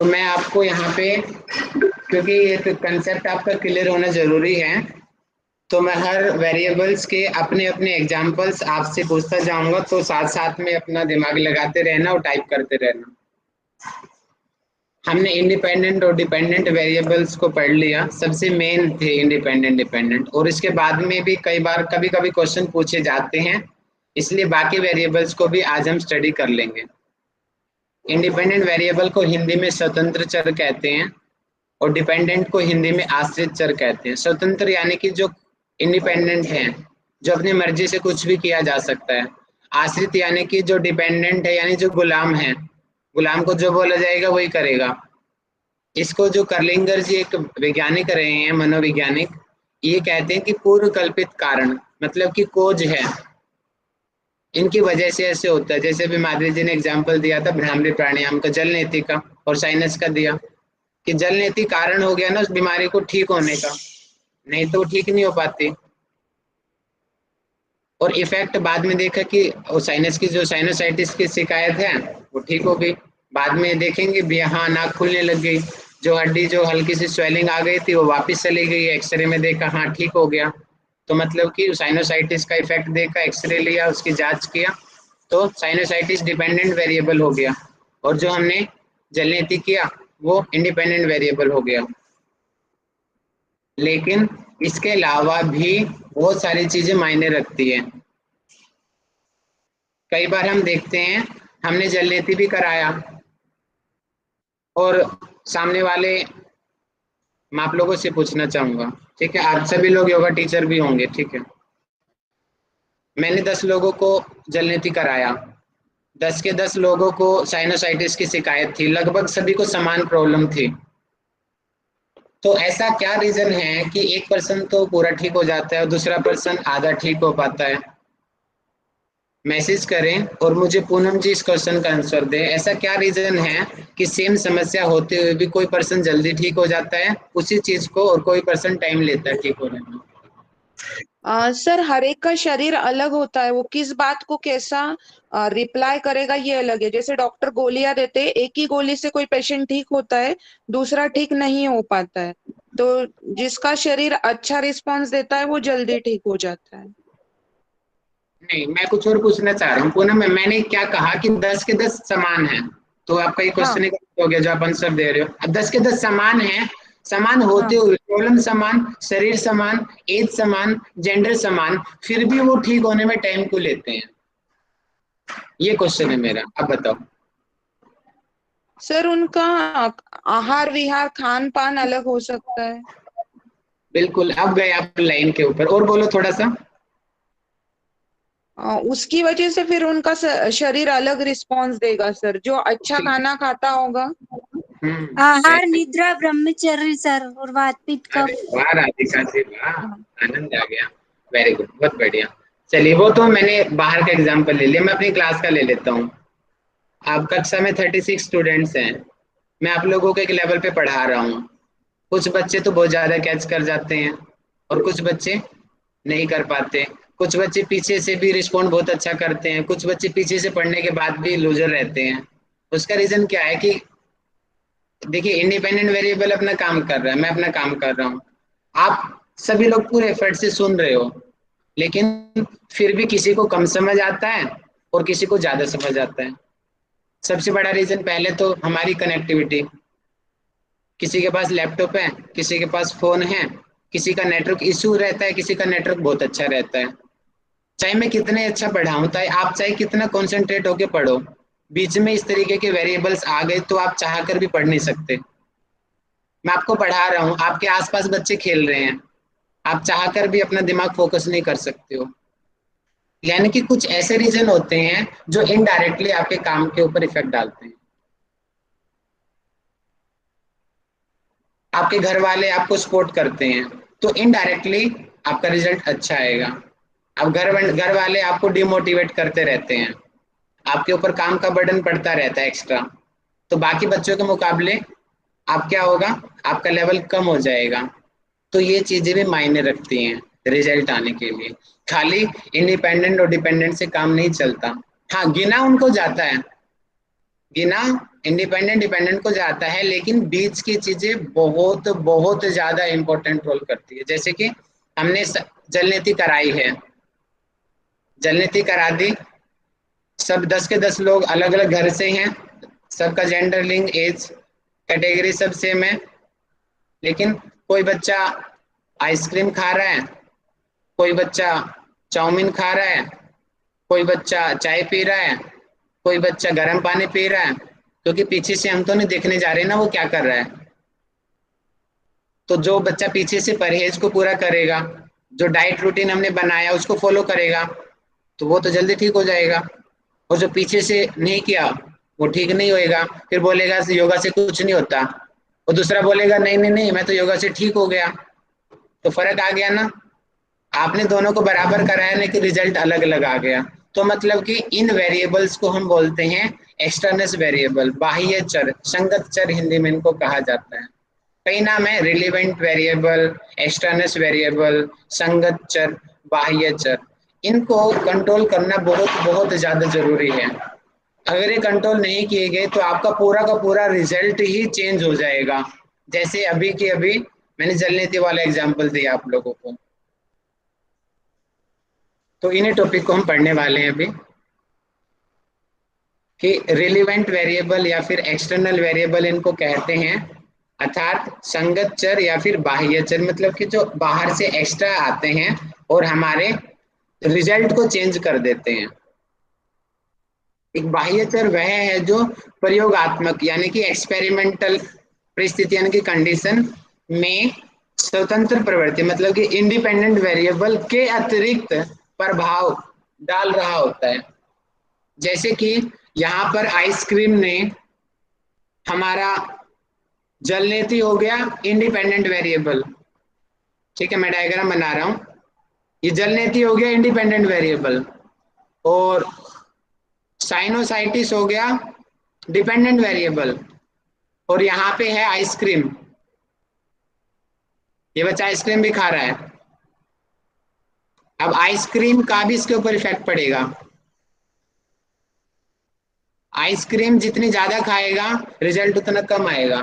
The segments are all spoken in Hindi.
मैं आपको यहाँ पे, क्योंकि ये कंसेप्ट आपका क्लियर होना जरूरी है, तो मैं हर वेरिएबल्स के अपने अपने एग्जांपल्स आपसे पूछता जाऊंगा, तो साथ साथ में अपना दिमाग लगाते रहना और टाइप करते रहना। हमने इंडिपेंडेंट और डिपेंडेंट वेरिएबल्स को पढ़ लिया, सबसे मेन थे इंडिपेंडेंट डिपेंडेंट, और इसके बाद में भी कई बार कभी कभी क्वेश्चन पूछे जाते हैं, इसलिए बाकी वेरिएबल्स को भी आज हम स्टडी कर लेंगे। इंडिपेंडेंट वेरिएबल को हिंदी में स्वतंत्र चर कहते हैं और डिपेंडेंट को हिंदी में आश्रित चर कहते हैं। स्वतंत्र यानी कि जो इंडिपेंडेंट है, जो अपनी मर्जी से कुछ भी किया जा सकता है। आश्रित यानी कि जो डिपेंडेंट है, यानी जो गुलाम है, गुलाम को जो बोला जाएगा वही करेगा। इसको जो कर्लिंगर जी एक वैज्ञानिक रहे हैं, मनोवैज्ञानिक, ये कहते हैं कि पूर्व कल्पित कारण, मतलब कि कोज है, इनकी वजह से ऐसे होता है। जैसे भी माधुरी जी ने एग्जाम्पल दिया था भ्रामरी प्राणायाम का, जल नीति का और साइनस का दिया, कि जल नीति कारण हो गया ना उस बीमारी को ठीक होने का, नहीं तो ठीक नहीं हो पाती। और इफेक्ट बाद में देखा कि साइनस की जो साइनोसाइटिस की शिकायत है वो ठीक हो गई। बाद में देखेंगे भी, हाँ नाक खुलने लग गई, जो हड्डी जो हल्की सी स्वेलिंग आ गई थी वो वापस चली गई, एक्सरे में देखा हाँ ठीक हो गया। तो मतलब कि साइनोसाइटिस का इफेक्ट देखा, एक्सरे लिया, उसकी जांच किया, तो साइनोसाइटिस डिपेंडेंट वेरिएबल हो गया, और जो हमने जलनेति किया वो इंडिपेंडेंट वेरिएबल हो गया। लेकिन इसके अलावा भी बहुत सारी चीजें मायने रखती है। कई बार हम देखते हैं, हमने जलनेति भी कराया और सामने वाले, मैं आप लोगों से पूछना चाहूंगा, ठीक है, आप सभी लोग योगा टीचर भी होंगे, ठीक है, मैंने 10 लोगों को जलनेति कराया, 10 के 10 लोगों को साइनोसाइटिस की शिकायत थी, लगभग सभी को समान प्रॉब्लम थी। तो ऐसा क्या रीजन है कि एक पर्सन तो पूरा ठीक हो जाता है और दूसरा पर्सन आधा ठीक हो पाता है? मैसेज करें और मुझे पूनम जी इस क्वेश्चन का आंसर दें, ऐसा क्या रीजन है कि सेम समस्या होते हुए भी कोई पर्सन जल्दी ठीक हो जाता है उसी चीज को, और कोई पर्सन टाइम लेता है ठीक होने में? सर, हर एक का शरीर अलग होता है, वो किस बात को कैसा रिप्लाई करेगा ये अलग है। जैसे डॉक्टर गोलियां देते हैं, एक ही गोली से कोई पेशेंट ठीक होता है, दूसरा ठीक नहीं हो पाता है। तो जिसका शरीर अच्छा रिस्पांस देता है वो जल्दी ठीक हो जाता है। नहीं, मैं कुछ और पूछना चाह रहा हूँ पूनम, मैंने क्या कहा कि 10 के 10 समान है, तो आपका ये हाँ, क्वेश्चन ही गलत हो गया जो आप आंसर दे रहे हो। अब 10 के 10 समान है, समान हाँ। होते हुए प्रॉब्लम समान, शरीर समान, एज समान, जेंडर समान, फिर भी वो ठीक होने में टाइम क्यों लेते हैं? ये क्वेश्चन है मेरा, अब बताओ। सर, उनका आहार विहार खान पान अलग हो सकता है। बिल्कुल, अब गए आप लाइन के ऊपर, और बोलो थोड़ा सा। उसकी वजह से फिर उनका शरीर अलग रिस्पांस देगा सर, जो अच्छा ठीक खाना खाता होगा। है। आहार निद्रा ब्रह्मचर्य सर, और वात पित्त अरे कफ। वाह राधिका जी, वाह, हाँ। आनंद आ गया। वेरी गुड, बहुत बढ़िया। चलिए, वो तो मैंने बाहर का एग्जांपल ले लिया, मैं अपनी क्लास का ले लेता हूँ। आप कक्षा में 36 स्टूडेंट्स हैं, मैं आप लोगों को एक लेवल पे पढ़ा रहा हूँ। कुछ बच्चे तो बहुत ज्यादा कैच कर जाते हैं और कुछ बच्चे नहीं कर पाते। कुछ बच्चे पीछे से भी रिस्पॉन्ड बहुत अच्छा करते हैं, कुछ बच्चे पीछे से पढ़ने के बाद भी लूजर रहते हैं। उसका रीजन क्या है कि देखिए, इंडिपेंडेंट वेरिएबल अपना काम कर रहा है, मैं अपना काम कर रहा हूँ, आप सभी लोग पूरे एफर्ट से सुन रहे हो, लेकिन फिर भी किसी को कम समझ आता है और किसी को ज्यादा समझ आता है। सबसे बड़ा रीजन पहले तो हमारी कनेक्टिविटी, किसी के पास लैपटॉप है, किसी के पास फोन है, किसी का नेटवर्क इशू रहता है, किसी का नेटवर्क बहुत अच्छा रहता है। चाहे मैं कितने अच्छा पढ़ाऊं, चाहे आप चाहे कितना कंसंट्रेट होके पढ़ो, बीच में इस तरीके के वेरिएबल्स आ गए तो आप चाह कर भी पढ़ नहीं सकते। मैं आपको पढ़ा रहा हूँ, आपके आसपास बच्चे खेल रहे हैं, आप चाह कर भी अपना दिमाग फोकस नहीं कर सकते हो। यानी कि कुछ ऐसे रीजन होते हैं जो इनडायरेक्टली आपके काम के ऊपर इफेक्ट डालते हैं। आपके घर वाले आपको सपोर्ट करते हैं तो इनडायरेक्टली आपका रिजल्ट अच्छा आएगा। अब घर वाले आपको डिमोटिवेट करते रहते हैं, आपके ऊपर काम का बर्डन पड़ता रहता है एक्स्ट्रा, तो बाकी बच्चों के मुकाबले आप क्या होगा, आपका लेवल कम हो जाएगा। तो ये चीजें भी मायने रखती हैं रिजल्ट आने के लिए। खाली इंडिपेंडेंट और डिपेंडेंट से काम नहीं चलता। हाँ, गिना उनको जाता है, बिना इंडिपेंडेंट डिपेंडेंट को जाता है, लेकिन बीच की चीजें बहुत बहुत ज्यादा इंपॉर्टेंट रोल करती है। जैसे कि हमने जल नीति कराई है, जल नीति करा दी, सब 10 के 10 लोग अलग अलग घर से हैं, सबका जेंडर, लिंग, एज कैटेगरी सब सेम है, लेकिन कोई बच्चा आइसक्रीम खा रहा है, कोई बच्चा चाउमीन खा रहा है, कोई बच्चा चाय पी रहा है, कोई बच्चा गर्म पानी पी रहा है, क्योंकि पीछे से हम तो नहीं देखने जा रहे ना वो क्या कर रहा है। तो जो बच्चा पीछे से परहेज को पूरा करेगा, जो डाइट रूटीन हमने बनाया उसको फॉलो करेगा, तो वो तो जल्दी ठीक हो जाएगा। और जो पीछे से नहीं किया वो ठीक नहीं होएगा, फिर बोलेगा योगा से कुछ नहीं होता, और दूसरा बोलेगा नहीं नहीं नहीं मैं तो योगा से ठीक हो गया। तो फर्क आ गया ना, आपने दोनों को बराबर कराया लेकिन रिजल्ट अलग अलग आ गया। तो मतलब कि इन वेरिएबल्स को हम बोलते हैं एक्सटर्नस वेरिएबल, बाह्य चर, संगत चर हिंदी में इनको कहा जाता है। कई नाम है, रिलेवेंट वेरिएबल, एक्सटर्नस वेरिएबल, संगत चर, बाह्य चर। इनको कंट्रोल करना बहुत बहुत ज्यादा जरूरी है। अगर ये कंट्रोल नहीं किए गए तो आपका पूरा का पूरा रिजल्ट ही चेंज हो जाएगा। जैसे अभी के अभी मैंने जल नीति वाला एग्जाम्पल दिया आप लोगों को। तो इन्हीं टॉपिक को हम पढ़ने वाले हैं अभी, कि रिलेवेंट वेरिएबल या फिर एक्सटर्नल वेरिएबल इनको कहते हैं, अर्थात संगत चर या फिर बाह्य चर, मतलब कि जो बाहर से एक्स्ट्रा आते हैं और हमारे रिजल्ट को चेंज कर देते हैं। एक बाह्य चर वह है जो प्रयोगात्मक यानी कि एक्सपेरिमेंटल परिस्थिति यानी कि कंडीशन में स्वतंत्र प्रवृत्ति, मतलब कि इंडिपेंडेंट वेरिएबल के अतिरिक्त प्रभाव डाल रहा होता है। जैसे कि यहाँ पर आइसक्रीम ने हमारा जल नीति हो गया इंडिपेंडेंट वेरिएबल, ठीक है, मैं डायग्राम बना रहा हूँ। ये जल नीति हो गया इंडिपेंडेंट वेरिएबल, और साइनोसाइटिस हो गया डिपेंडेंट वेरिएबल, और यहाँ पे है आइसक्रीम, ये बच्चा आइसक्रीम भी खा रहा है। अब आइसक्रीम का भी इसके ऊपर इफेक्ट पड़ेगा। आइसक्रीम जितनी ज्यादा खाएगा रिजल्ट उतना कम आएगा,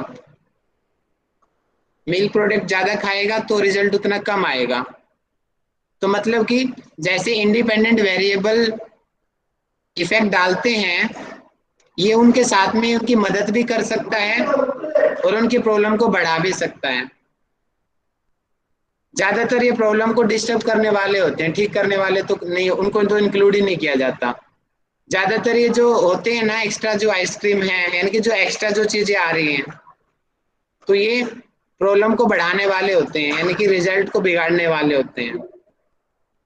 मिल्क प्रोडक्ट ज्यादा खाएगा तो रिजल्ट उतना कम आएगा। तो मतलब कि जैसे इंडिपेंडेंट वेरिएबल इफेक्ट डालते हैं, ये उनके साथ में उनकी मदद भी कर सकता है और उनकी प्रॉब्लम को बढ़ा भी सकता है। ज्यादातर ये प्रॉब्लम को डिस्टर्ब करने वाले होते हैं, ठीक करने वाले तो नहीं, उनको तो इंक्लूड ही नहीं किया जाता। ज्यादातर ये जो होते हैं ना एक्स्ट्रा जो आइसक्रीम है, यानी कि जो एक्स्ट्रा जो चीजें आ रही हैं, तो ये प्रॉब्लम को बढ़ाने वाले होते हैं, यानी कि रिजल्ट को बिगाड़ने वाले होते हैं।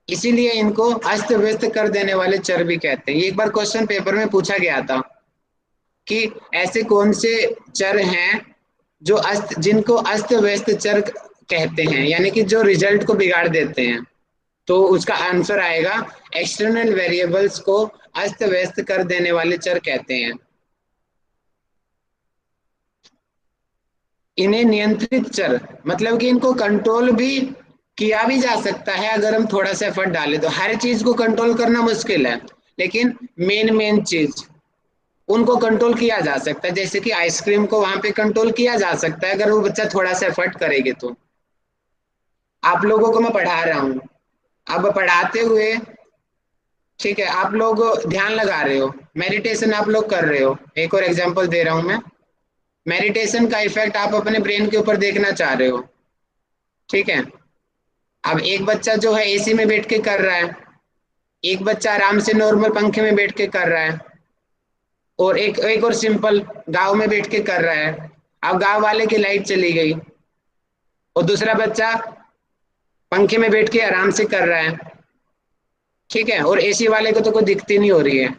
इसीलिए इनको अस्त व्यस्त कर देने वाले चर भी कहते हैं। ये एक बार क्वेश्चन पेपर में पूछा गया था कि ऐसे कौन से चर हैं जो जिनको अस्त व्यस्त चर कहते हैं, यानी कि जो रिजल्ट को बिगाड़ देते हैं। तो उसका आंसर आएगा एक्सटर्नल वेरिएबल्स को अस्त व्यस्त कर देने वाले चर कहते हैं। इन्हें नियंत्रित चर, मतलब कि इनको कंट्रोल भी किया भी जा सकता है अगर हम थोड़ा सा एफर्ट डालें तो। हर चीज को कंट्रोल करना मुश्किल है, लेकिन मेन चीज उनको कंट्रोल किया जा सकता है। जैसे कि आइसक्रीम को वहां पे कंट्रोल किया जा सकता है अगर वो बच्चा थोड़ा सा एफर्ट करेगा तो। आप लोगों को मैं पढ़ा रहा हूँ, अब पढ़ाते हुए ठीक है आप लोग ध्यान लगा रहे हो, मेडिटेशन आप लोग कर रहे हो। एक और एग्जांपल दे रहा हूं मैं, मेडिटेशन का इफेक्ट आप अपने ब्रेन के ऊपर देखना चाह रहे हो, ठीक है। अब एक बच्चा जो है एसी में बैठ के कर रहा है, एक बच्चा आराम से नॉर्मल पंखे में बैठ के कर रहा है, और एक और सिंपल गांव में बैठ के कर रहा है। अब गांव वाले की लाइट चली गई और दूसरा बच्चा पंखे में बैठ के आराम से कर रहा है, ठीक है, और एसी वाले को तो कोई दिक्कत नहीं हो रही है।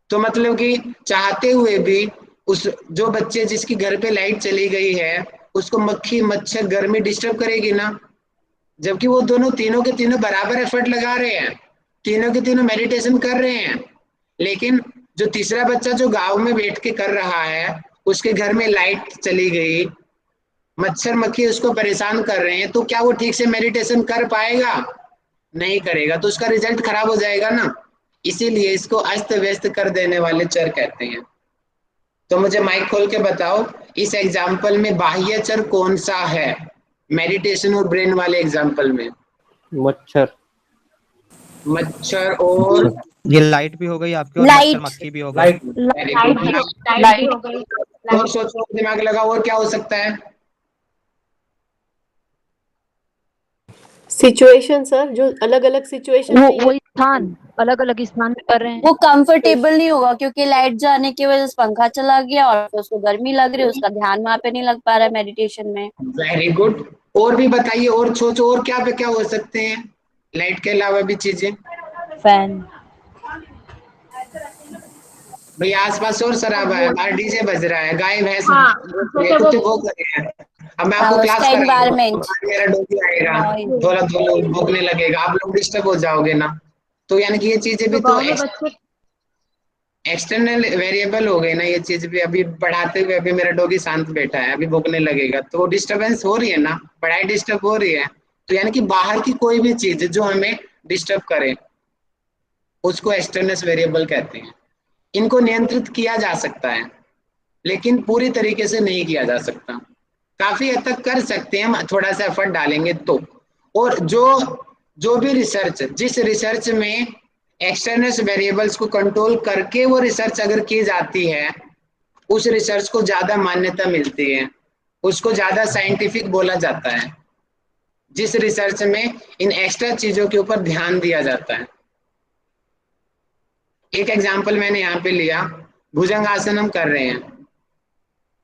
तो मतलब कि चाहते हुए भी उस जो बच्चे जिसकी घर पे लाइट चली गई है उसको मक्खी मच्छर गर्मी डिस्टर्ब करेगी ना, जबकि वो दोनों तीनों के तीनों बराबर एफर्ट लगा रहे हैं, तीनों के तीनों मेडिटेशन कर रहे हैं। लेकिन जो तीसरा बच्चा जो गांव में बैठ के कर रहा है उसके घर में लाइट चली गई, मच्छर मक्खी उसको परेशान कर रहे हैं, तो क्या वो ठीक से मेडिटेशन कर पाएगा? नहीं करेगा, तो उसका रिजल्ट खराब हो जाएगा ना। इसीलिए इसको अस्त व्यस्त कर देने वाले चर कहते हैं। तो मुझे माइक खोल के बताओ, इस एग्जाम्पल में बाह्य चर कौन सा है, मेडिटेशन और ब्रेन वाले एग्जाम्पल में? मच्छर। मच्छर और ये लाइट भी हो गई आपकी और लाइट। मच्छर मक्खी भी हो गई। लाइट। लाइट हो गई। और सोचो, दिमाग लगा, और क्या हो सकता है? सिचुएशन सर, जो अलग अलग सिचुएशन में वो स्थान अलग अलग स्थान में कर रहे हैं। वो कंफर्टेबल नहीं होगा क्योंकि लाइट जाने की वजह से पंखा चला गया और उसको गर्मी लग रही है, उसका ध्यान वहां पे नहीं लग पा रहा है मेडिटेशन में। Very good. और भी बताइए, और सोचो, और क्या पे क्या हो सकते हैं लाइट के अलावा भी चीजें? फैन। भाई आसपास और शराबा है, बाहर डीजे बज रहा है, गाय भैंस हाँ, ये कुत्ते भौंक रहे हैं। अब मैं आपको क्लास उसका environment। मेरा डॉगी आएगा, थोड़ा थोड़ा भौंकने लगेगा, आप लोग डिस्टर्ब हो जाओगे ना। तो यानी कि ये चीजें भी तो एक्सटर्नल वेरिएबल हो गए ना, ये चीज भी। अभी पढ़ाते हुए अभी मेरा डॉगी शांत बैठा है, अभी भौंकने लगेगा, तो डिस्टरबेंस हो रही है ना, पढ़ाई डिस्टर्ब हो रही है। तो यानी कि बाहर की कोई भी चीज जो हमें डिस्टर्ब करे, उसको एक्सटर्नल वेरिएबल कहते हैं। इनको नियंत्रित किया जा सकता है, लेकिन पूरी तरीके से नहीं किया जा सकता। काफी हद तक कर सकते हैं हम, थोड़ा सा एफर्ट डालेंगे तो। और जो भी रिसर्च, जिस रिसर्च में एक्सटर्नल वेरिएबल्स को कंट्रोल करके वो रिसर्च अगर की जाती है, उस रिसर्च को ज्यादा मान्यता मिलती है, उसको ज्यादा साइंटिफिक बोला जाता है, जिस रिसर्च में इन एक्स्ट्रा चीजों के ऊपर ध्यान दिया जाता है। एक एग्जाम्पल मैंने यहाँ पे लिया, भुजंग आसन हम कर रहे हैं।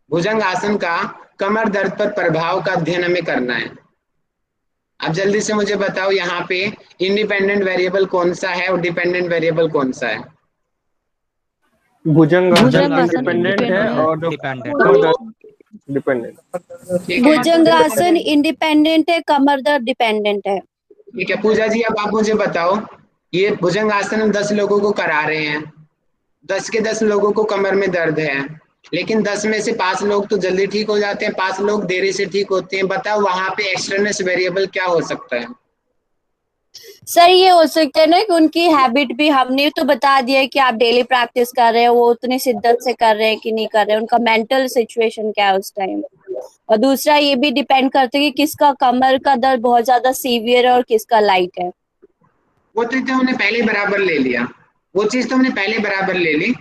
भुजंग आसन का कमर दर्द पर प्रभाव का अध्ययन हमें करना है। अब जल्दी से मुझे बताओ, यहाँ पे इंडिपेंडेंट वेरिएबल कौन सा है और डिपेंडेंट वेरिएबल कौन सा है? भुजंगासन भुजंगासन इंडिपेंडेंट है और जो डिपेंडेंट। डिपेंडेंट। ठीक है, भुजंगासन इंडिपेंडेंट है, कमर दर्द डिपेंडेंट है। ठीक है पूजा जी, अब आप मुझे बताओ, ये भुजंग आसन हम 10 लोगों को करा रहे हैं, 10 के 10 लोगों को कमर में दर्द है, लेकिन 10 में से 5 लोग तो जल्दी ठीक हो जाते हैं, 5 लोग देरी से ठीक होते हैं। बताओ वहां पे एक्सटर्नल वेरिएबल क्या हो सकता है? सर ये हो सकता है ना कि उनकी हैबिट भी, हमने तो बता दिया है कि आप डेली प्रैक्टिस कर रहे हो, वो उतनी शिद्दत से कर रहे हैं कि नहीं कर रहे हैं, उनका मेंटल सिचुएशन क्या है उस टाइम। और दूसरा ये भी डिपेंड करता है कि किसका कमर का दर्द बहुत ज्यादा सीवियर है और किसका लाइट है। वो तो हमने पहले बराबर ले लिया, वो चीज तो हमने पहले बराबर ले ली,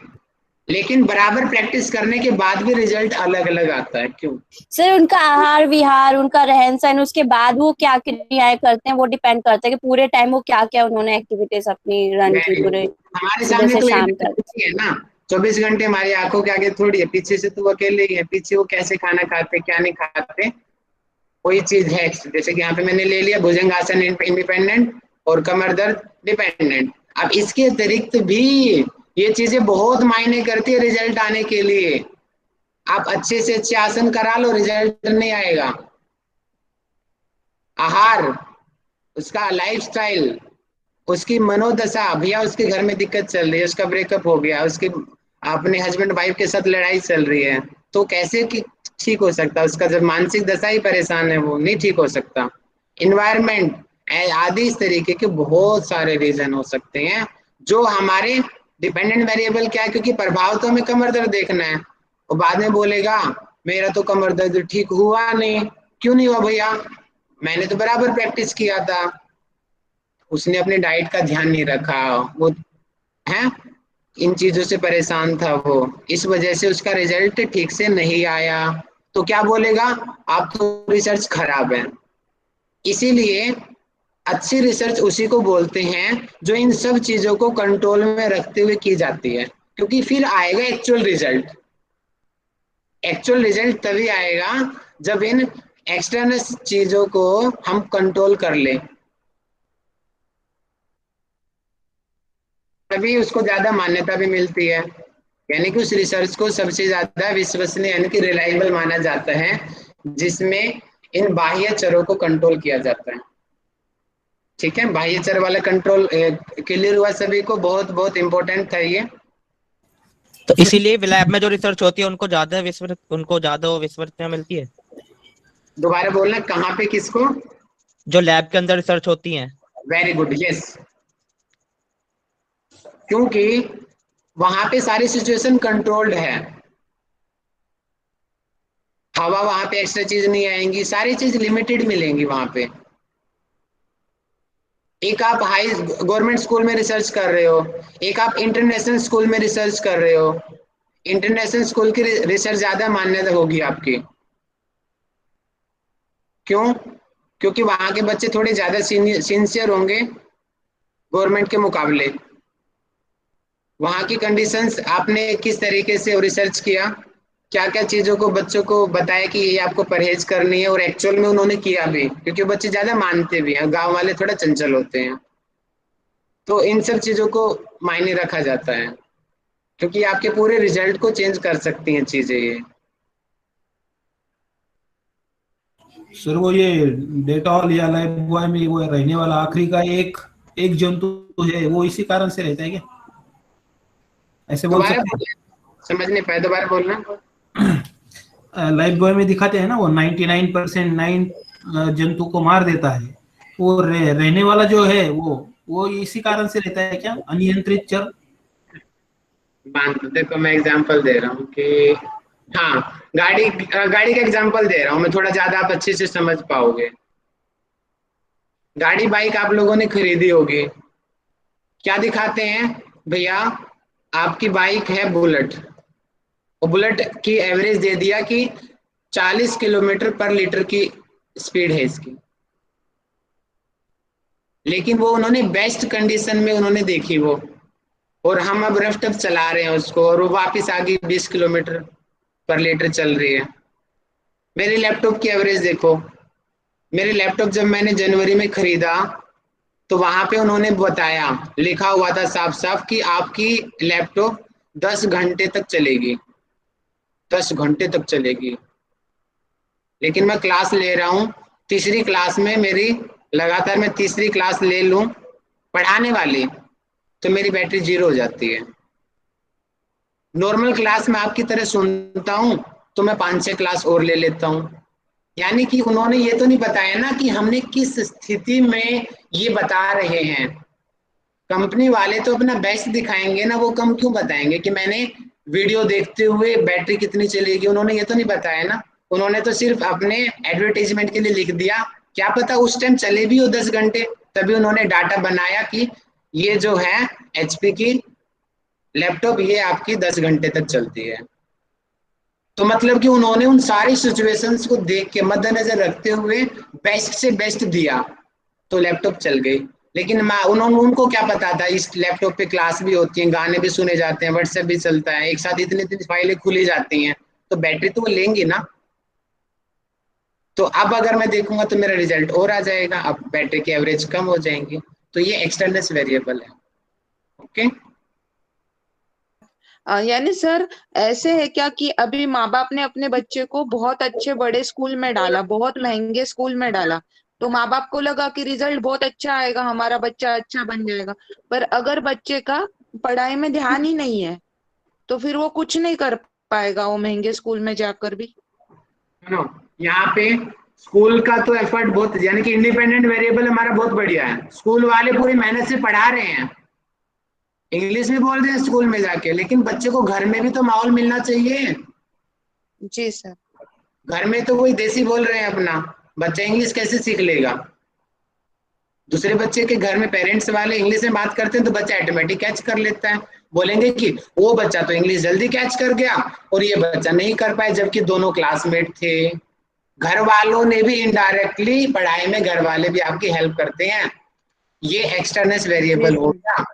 लेकिन बराबर प्रैक्टिस करने के बाद भी रिजल्ट अलग अलग आता है, क्यों? सर उनका आहार विहार, उनका रहन सहन, उसके बाद वो क्या क्रियाएं करते हैं, वो डिपेंड करता है कि पूरे टाइम वो क्या क्या उन्होंने एक्टिविटीज अपनी रन की पूरे हमारे सुबह सामने से तो शाम तक। है ना, 24 घंटे हमारी आंखों के आगे थोड़ी है, पीछे से तो वो अकेले ही है, पीछे वो कैसे खाना खाते क्या नहीं खाते, वही चीज है। जैसे कि यहाँ पे मैंने ले लिया भुजंग आसन इंडिपेंडेंट और कमर दर्द डिपेंडेंट। अब इसके अतिरिक्त भी ये चीजें बहुत मायने करती है रिजल्ट आने के लिए। आप अच्छे से अच्छे आसन करा लो, रिजल्ट नहीं आएगा। आहार, उसका लाइफस्टाइल, उसकी मनोदशा, भैया उसके घर में दिक्कत चल रही है, उसका ब्रेकअप हो गया, उसके अपने हस्बैंड वाइफ के साथ लड़ाई चल रही है, तो कैसे कि ठीक हो सकता है? उसका जब मानसिक दशा ही परेशान है, वो नहीं ठीक हो सकता। इन्वायरमेंट आदि, इस तरीके के बहुत सारे रीजन हो सकते हैं जो हमारे डिपेंडेंट वेरिएबल क्या है, क्योंकि प्रभाव तो हमें कमर दर्द देखना है। और बाद में बोलेगा मेरा तो कमर दर्द ठीक हुआ नहीं। क्यों नहीं हुआ भैया? मैंने तो बराबर प्रैक्टिस किया था, उसने अपनी डाइट का ध्यान नहीं रखा, वो है इन चीजों से परेशान था वो, इस वजह से उसका रिजल्ट ठीक से नहीं आया। तो क्या बोलेगा? आप तो रिसर्च खराब है। इसीलिए अच्छी रिसर्च उसी को बोलते हैं जो इन सब चीजों को कंट्रोल में रखते हुए की जाती है, क्योंकि फिर आएगा एक्चुअल रिजल्ट। एक्चुअल रिजल्ट तभी आएगा जब इन एक्सटर्नल चीजों को हम कंट्रोल कर ले, तभी उसको ज्यादा मान्यता भी मिलती है। यानी कि उस रिसर्च को सबसे ज्यादा विश्वसनीय यानी कि रिलायबल माना जाता है, जिसमें इन बाह्य चरों को कंट्रोल किया जाता है। ठीक है, बाह्य चर वाला कंट्रोल क्लियर हुआ सभी को? बहुत बहुत इंपॉर्टेंट था ये। तो इसीलिए लैब में जो रिसर्च होती है उनको ज्यादा विश्वसनीयता मिलती है। दोबारा बोलना, कहाँ पे किसको? जो लैब के अंदर रिसर्च होती है। Very good, yes. क्योंकि वहां पे सारी सिचुएशन कंट्रोल्ड है, हवा वहां पे एक्स्ट्रा चीज नहीं आएंगी, सारी चीज लिमिटेड मिलेंगी वहां पे। एक आप हाई गवर्नमेंट स्कूल में रिसर्च कर रहे हो, एक आप इंटरनेशनल स्कूल में रिसर्च कर रहे हो। इंटरनेशनल स्कूल की रिसर्च ज्यादा मान्यता होगी आपकी। क्यों? क्योंकि वहां के बच्चे थोड़े ज्यादा सिंसियर होंगे गवर्नमेंट के मुकाबले। वहां की कंडीशंस आपने किस तरीके से रिसर्च किया, क्या क्या चीजों को बच्चों को बताया कि ये आपको परहेज करनी है, और एक्चुअल में उन्होंने किया भी, क्योंकि बच्चे ज्यादा मानते भी हैं, गांव वाले थोड़ा चंचल होते हैं। तो इन सब चीजों को मायने रखा जाता है, क्योंकि आपके पूरे रिजल्ट को चेंज कर सकती हैं चीजें ये। सर वो ये डेटॉल या लाइफ बॉय में वो रहने वाला आखिरी का एक एक जंतु है, वो इसी कारण से रहता है क्या, ऐसे बोल दोबारा सकते बोलना, समझ नहीं पाया, दोबारा बोलना। हैं? लाइफ बॉय में दिखाते हैं ना, वो 99% 9 जंतु को मार देता है, वो रहने वाला जो है वो इसी कारण से रहता है क्या, अनियंत्रित चर? देखो मैं एग्जांपल दे रहा हूँ कि हाँ, गाड़ी गाड़ी का एग्जांपल दे रहा हूँ मैं, थोड़ा ज्यादा आप अच्छे से समझ पाओगे। गाड़ी बाइक आप लोगों ने खरीदी होगी, क्या दिखाते हैं भैया, आपकी बाइक है बुलेट, और बुलेट की एवरेज दे दिया कि 40 किलोमीटर पर लीटर की स्पीड है इसकी। लेकिन वो उन्होंने बेस्ट कंडीशन में उन्होंने देखी वो, और हम अब रफ टफ चला रहे हैं उसको, और वो वापस आ गई 20 किलोमीटर पर लीटर चल रही है। मेरे लैपटॉप की एवरेज देखो, मेरे लैपटॉप जब मैंने जनवरी में खरीदा तो वहां पे उन्होंने बताया, लिखा हुआ था साफ साफ कि आपकी लैपटॉप 10 घंटे तक चलेगी, 10 घंटे तक चलेगी। लेकिन मैं क्लास ले रहा हूँ, तीसरी क्लास में मेरी, लगातार मैं तीसरी क्लास ले लूँ पढ़ाने वाली, तो मेरी बैटरी 0 हो जाती है। नॉर्मल क्लास में आपकी तरह सुनता हूँ तो मैं 5-6 क्लास और ले लेता हूँ। यानी कि उन्होंने ये तो नहीं बताया ना कि हमने किस स्थिति में ये बता रहे हैं। कंपनी वाले तो अपना बेस्ट दिखाएंगे ना, वो कम क्यों बताएंगे कि मैंने वीडियो देखते हुए बैटरी कितनी चलेगी, उन्होंने ये तो नहीं बताया ना। उन्होंने तो सिर्फ अपने एडवर्टाइजमेंट के लिए लिख दिया, क्या पता उस टाइम चले भी हो 10 घंटे, तभी उन्होंने डाटा बनाया कि ये जो है एचपी की लैपटॉप ये आपकी 10 घंटे तक चलती है। तो मतलब कि उन्होंने उन सारी सिचुएशंस को देख के मद्देनजर रखते हुए बेस्ट से बेस्ट दिया, तो लैपटॉप चल गई। लेकिन मैं उन्होंने, उनको क्या पता था इस लैपटॉप पे क्लास भी होती है, गाने भी सुने जाते हैं, व्हाट्सएप भी चलता है, एक साथ इतनी इतनी फाइलें खुली जाती हैं, तो बैटरी तो वो लेंगी ना। तो अब अगर मैं देखूंगा तो मेरा रिजल्ट और आ जाएगा, अब बैटरी की एवरेज कम हो जाएंगी। तो ये एक्सटर्नल वेरिएबल है। ओके, यानी सर ऐसे है क्या कि अभी माँ बाप ने अपने बच्चे को बहुत अच्छे बड़े स्कूल में डाला, बहुत महंगे स्कूल में डाला, तो माँ बाप को लगा कि रिजल्ट बहुत अच्छा आएगा, हमारा बच्चा अच्छा बन जाएगा। पर अगर बच्चे का पढ़ाई में ध्यान ही नहीं है तो फिर वो कुछ नहीं कर पाएगा वो महंगे स्कूल में जाकर भी। सुनो, यहाँ पे स्कूल का तो एफर्ट बहुत, यानी कि इंडिपेंडेंट वेरिएबल हमारा बहुत बढ़िया है, स्कूल वाले पूरी मेहनत से पढ़ा रहे हैं, इंग्लिश भी बोल रहे हैं स्कूल में जाके, लेकिन बच्चे को घर में भी तो माहौल मिलना चाहिए। जी सर। घर में तो वही देसी बोल रहे हैं अपना, बच्चा इंग्लिश कैसे सीख लेगा? दूसरे बच्चे के घर में पेरेंट्स वाले इंग्लिश में बात करते हैं तो बच्चा ऑटोमेटिक कैच कर लेता है। बोलेंगे कि वो बच्चा तो इंग्लिश जल्दी कैच कर गया और ये बच्चा नहीं कर पाए, जबकि दोनों क्लासमेट थे। घर वालों ने भी इनडायरेक्टली पढ़ाई में, घर वाले भी आपकी हेल्प करते हैं। ये एक्सटर्नल जी वेरिएबल हो सर। गया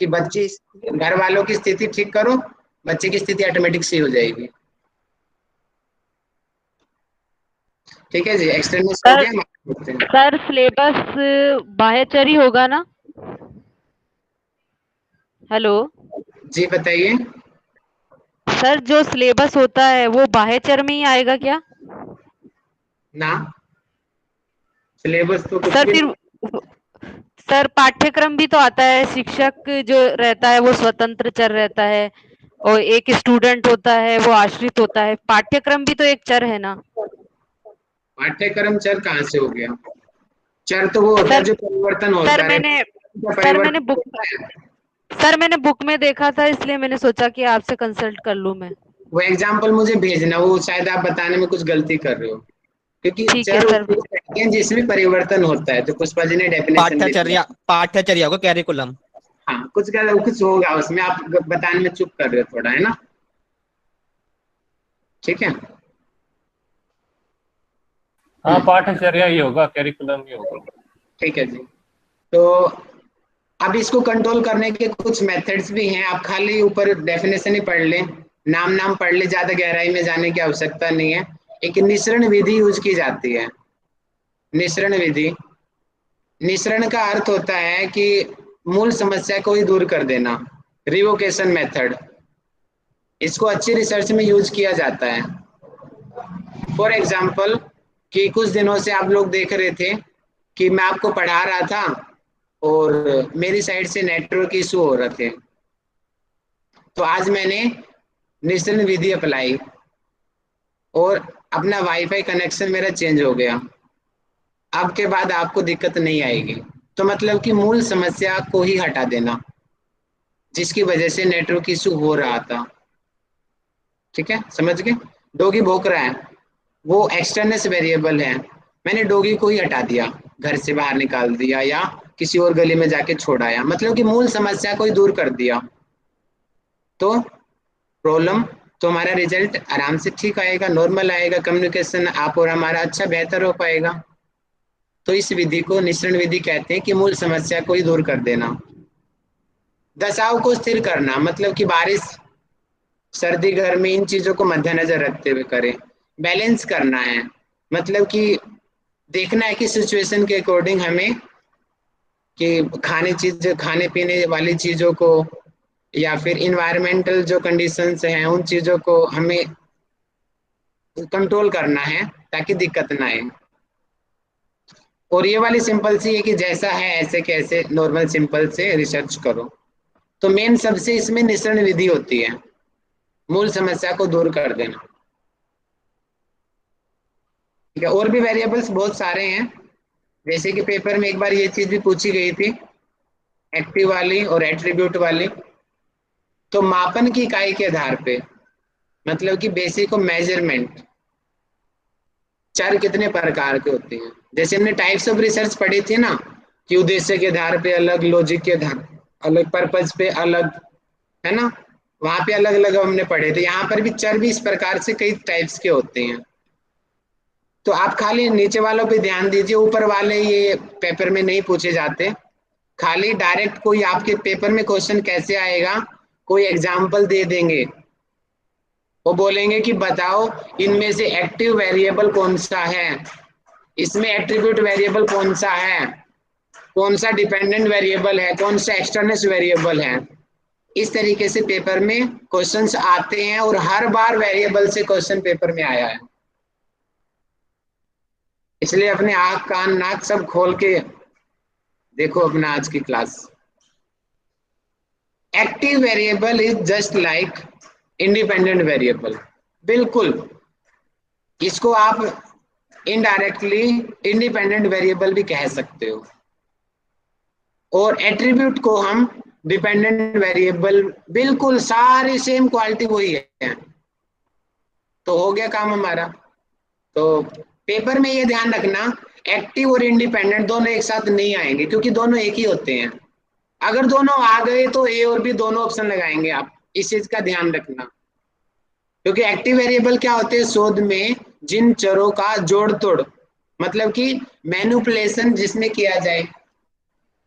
कि बच्चे, जी घर वालों की स्थिति ठीक करो, बच्चे की स्थिति ऑटोमेटिक सही हो जाएगी। ठीक है जी, एक्सटर्नल हो सर गया। सर सिलेबस बाह्यचरी होगा ना? हेलो जी बताइए। सर, जो सिलेबस होता है वो बाह्यचर में ही आएगा क्या? ना, सिलेबस तो कुछ सर भी फिर सर पाठ्यक्रम भी तो आता है, शिक्षक जो रहता है वो स्वतंत्र चर रहता है और एक स्टूडेंट होता है वो आश्रित होता है, पाठ्यक्रम भी तो एक चर है ना? पाठ्यक्रम चर कहाँ से हो गया? चर तो वो होता है सर जो परिवर्तन सर होता है, मैंने सर मैंने परिवर्तन बुक होता है। सर मैंने बुक में देखा था, इसलिए मैंने सोचा कि आपसे कंसल्ट कर लूं मैं। वो एग्जाम्पल मुझे भेजना, वो शायद आप बताने में कुछ गलती कर रहे हो, क्योंकि ठीक है चर सर। उसको कहते हैं जिसमें परिवर्तन होता है, तो पुष्पा जी ने डेफिनेशन दे दिया। पाठ्यचर्या को कैरिकुलम। हाँ, कुछ होगा उसमें, आप बताने में चुप कर रहे हो थोड़ा, है ना? ठीक है। हाँ, पाठ्यचर्या ही होगा, कैरिकुलम ही होगा। ठीक है जी। तो अब इसको कंट्रोल करने के कुछ मेथड्स भी हैं, आप खाली ऊपर डेफिनेशन ही पढ़ लें, नाम पढ़ ले, ज्यादा गहराई में जाने की आवश्यकता नहीं है। एक निसरण विधि यूज की जाती है। निसरण विधि, निसरण का अर्थ होता है कि मूल समस्या को ही दूर कर देना, रिवोकेशन मेथड। इसको अच्छी रिसर्च में यूज किया जाता है। फॉर एग्जाम्पल, कि कुछ दिनों से आप लोग देख रहे थे कि मैं आपको पढ़ा रहा था और मेरी साइड से नेटवर्क इशू हो रहे थे, तो आज मैंने निसरण विधि अप्लाई और अपना वाईफाई कनेक्शन मेरा चेंज हो गया। अब के बाद आपको दिक्कत नहीं आएगी। तो मतलब कि मूल समस्या को ही हटा देना जिसकी वजह से नेटवर्क इशू हो रहा था। ठीक है, समझ गए? डॉगी भौंक रहा है, वो एक्सटर्नल वेरिएबल है, मैंने डॉगी को ही हटा दिया, घर से बाहर निकाल दिया या किसी और गली में जाके छोड़ाया, मतलब कि मूल समस्या को ही दूर कर दिया, तो प्रॉब्लम, तो हमारा रिजल्ट आराम से ठीक आएगा, नॉर्मल आएगा, कम्युनिकेशन आप और हमारा अच्छा बेहतर हो पाएगा। तो इस विधि को निसरण विधि कहते हैं, कि मूल समस्या को ही दूर कर देना। दशाओं को स्थिर करना, मतलब कि बारिश, सर्दी, गर्मी, इन चीजों को मद्देनजर रखते हुए करें। बैलेंस करना है, मतलब कि देखना है कि सिचुएशन के अकॉर्डिंग हमें, कि खाने पीने वाली चीजों को या फिर इन्वायरमेंटल जो कंडीशंस हैं उन चीजों को हमें कंट्रोल करना है ताकि दिक्कत ना आए। और ये वाली सिंपल सी है कि जैसा है ऐसे कैसे, नॉर्मल सिंपल से रिसर्च करो। तो मेन सबसे इसमें निसरण विधि होती है, मूल समस्या को दूर कर देना। ठीक है, और भी वेरिएबल्स बहुत सारे हैं, जैसे कि पेपर में एक बार ये चीज भी पूछी गई थी, एक्टिव वाली और एट्रीब्यूट वाली। तो मापन की इकाई के आधार पे, मतलब कि बेसिक मेजरमेंट, चर कितने प्रकार के होते हैं। जैसे हमने टाइप्स ऑफ रिसर्च पढ़ी थी ना, कि उद्देश्य के आधार पे अलग, लॉजिक के आधार अलग, पर्पज पे अलग, है ना, वहां पे अलग अलग हमने पढ़े थे। यहाँ पर भी चर भी इस प्रकार से कई टाइप्स के होते हैं। तो आप खाली नीचे वालों पे ध्यान दीजिए, ऊपर वाले ये पेपर में नहीं पूछे जाते। खाली डायरेक्ट कोई आपके पेपर में क्वेश्चन कैसे आएगा, कोई एग्जाम्पल दे देंगे, वो बोलेंगे कि बताओ इनमें से एक्टिव वेरिएबल कौन सा है, इसमें एट्रीब्यूट वेरिएबल कौन सा है, कौन सा डिपेंडेंट वेरिएबल है, कौन सा एक्सटर्नल वेरिएबल है। इस तरीके से पेपर में क्वेश्चंस आते हैं, और हर बार वेरिएबल से क्वेश्चन पेपर में आया है। इसलिए अपने आँख कान नाक सब खोल के देखो अपना आज की class. Active variable is just like independent variable, बिल्कुल इसको आप इनडायरेक्टली इंडिपेंडेंट वेरिएबल भी कह सकते हो, और एट्रीब्यूट को हम डिपेंडेंट वेरिएबल, बिल्कुल सारी सेम क्वालिटी वही है। तो हो गया काम हमारा। तो पेपर में ये ध्यान रखना, एक्टिव और इंडिपेंडेंट दोनों एक साथ नहीं आएंगे, क्योंकि दोनों एक ही होते हैं। अगर दोनों आ गए तो ए और बी दोनों ऑप्शन लगाएंगे आप, इस चीज का ध्यान रखना। क्योंकि एक्टिव वेरिएबल क्या होते हैं, शोध में जिन चरों का जोड़ तोड़, मतलब कि मैनिपुलेशन जिसमें किया जाए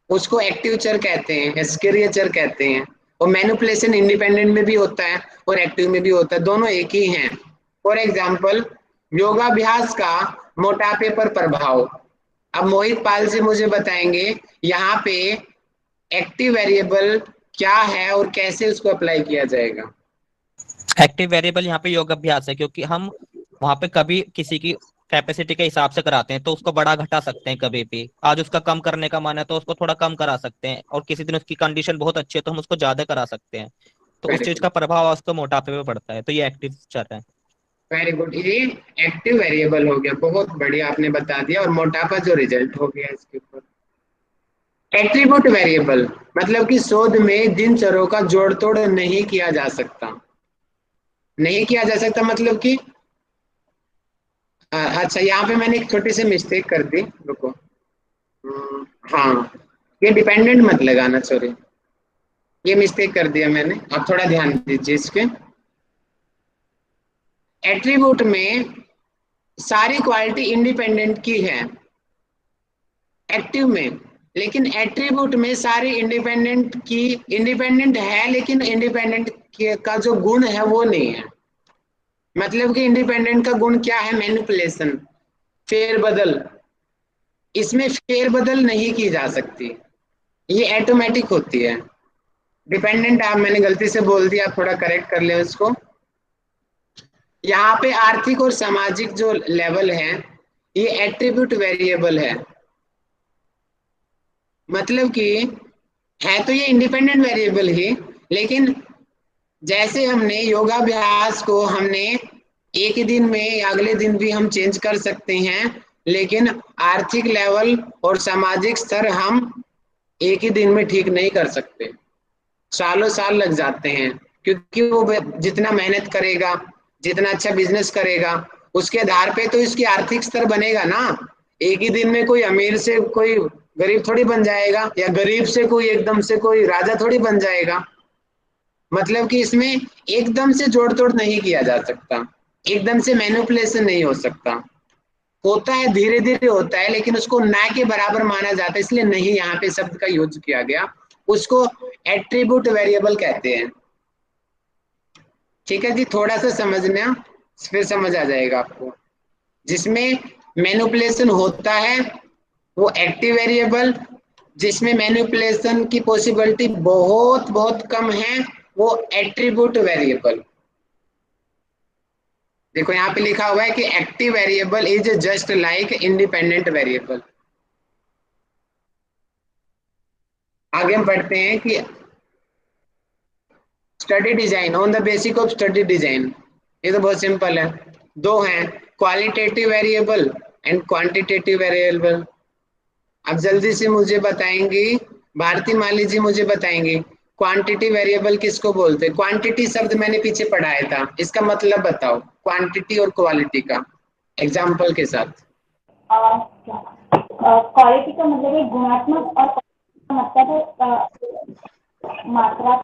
उसको एक्टिव चर कहते हैं, सक्रिय चर कहते हैं। और मैनिपुलेशन इंडिपेंडेंट में भी होता है और एक्टिव में भी होता है, दोनों एक ही हैं। फॉर एग्जाम्पल, योगाभ्यास का मोटापे पर प्रभाव। अब मोहित पाल से मुझे बताएंगे यहाँ पे एक्टिव वेरिएबल क्या है और कैसे उसको अप्लाई किया जाएगा। एक्टिव वेरिएबल यहाँ पे योग अभ्यास है, क्योंकि हम वहां पे कभी किसी की कैपेसिटी के हिसाब से कराते हैं तो उसको बड़ा घटा सकते हैं कभी भी। आज उसका कम करने का मन है तो उसको थोड़ा कम करा सकते हैं, और किसी दिन उसकी कंडीशन बहुत अच्छी है तो हम उसको ज्यादा करा सकते हैं। तो उस चीज का प्रभाव उसको मोटापे पे पड़ता है। तो ये एक्टिव चर है। वेरी गुड, ये एक्टिव वेरिएबल हो गया, बहुत बढ़िया आपने बता दिया। और मोटापा जो रिजल्ट हो गया इसके ऊपर। एट्रीब्यूट वेरिएबल मतलब कि शोध में जिन चरों का जोड़ तोड़ नहीं किया जा सकता, नहीं किया जा सकता मतलब कि अच्छा, यहाँ पे मैंने एक छोटी सी मिस्टेक कर दी, रुको। हाँ, ये डिपेंडेंट मत लगाना, सॉरी, ये मिस्टेक कर दिया मैंने, अब थोड़ा ध्यान दीजिए इस पे। एट्रीब्यूट में सारी क्वालिटी इंडिपेंडेंट की है एक्टिव में, लेकिन एट्रीब्यूट में सारी इंडिपेंडेंट है, लेकिन इंडिपेंडेंट का जो गुण है वो नहीं है। मतलब कि इंडिपेंडेंट का गुण क्या है? मैनिपुलेशन, फेरबदल। इसमें फेरबदल नहीं की जा सकती, ये ऑटोमेटिक होती है। डिपेंडेंट, आप मैंने गलती से बोल दिया, आप थोड़ा करेक्ट कर ले उसको। यहाँ पे आर्थिक और सामाजिक जो लेवल है ये एट्रीब्यूट वेरिएबल है, मतलब कि है तो ये इंडिपेंडेंट वेरिएबल ही, लेकिन जैसे हमने योगाभ्यास को हमने एक ही दिन में या अगले दिन भी हम चेंज कर सकते हैं, लेकिन आर्थिक लेवल और सामाजिक स्तर हम एक ही दिन में ठीक नहीं कर सकते, सालों साल लग जाते हैं। क्योंकि वो जितना मेहनत करेगा, जितना अच्छा बिजनेस करेगा, उसके आधार पे तो इसकी आर्थिक स्तर बनेगा ना। एक ही दिन में कोई अमीर से कोई गरीब थोड़ी बन जाएगा, या गरीब से कोई एकदम से कोई राजा थोड़ी बन जाएगा। मतलब कि इसमें एकदम से जोड़ तोड़ नहीं किया जा सकता, एकदम से मैनिपुलेशन नहीं हो सकता, होता है धीरे धीरे होता है, लेकिन उसको ना के बराबर माना जाता है, इसलिए नहीं यहाँ पे शब्द का यूज किया गया। उसको एट्रीब्यूट वेरिएबल कहते हैं। ठीक है जी, थोड़ा सा समझना, फिर समझ आ जाएगा आपको। जिसमें मैनिपुलेशन होता है वो एक्टिव वेरिएबल, जिसमें मैनिपुलेशन की पॉसिबिलिटी बहुत बहुत कम है वो एट्रीब्यूट वेरिएबल। देखो यहाँ पे लिखा हुआ है कि active variable is just like independent variable. आगे हम पढ़ते हैं कि study design, on the basic of study design. ये तो बहुत सिंपल है, दो हैं, qualitative variable and quantitative variable. अब जल्दी से मुझे बताएंगी, भारती माली जी मुझे बताएंगी क्वांटिटी वेरिएबल किसको बोलते हैं? क्वांटिटी शब्द मैंने पीछे पढ़ाया था, इसका मतलब बताओ, क्वांटिटी और क्वालिटी का एग्जाम्पल के साथ। क्वालिटी का मतलब है गुणात्मक और मतलब है मात्रा।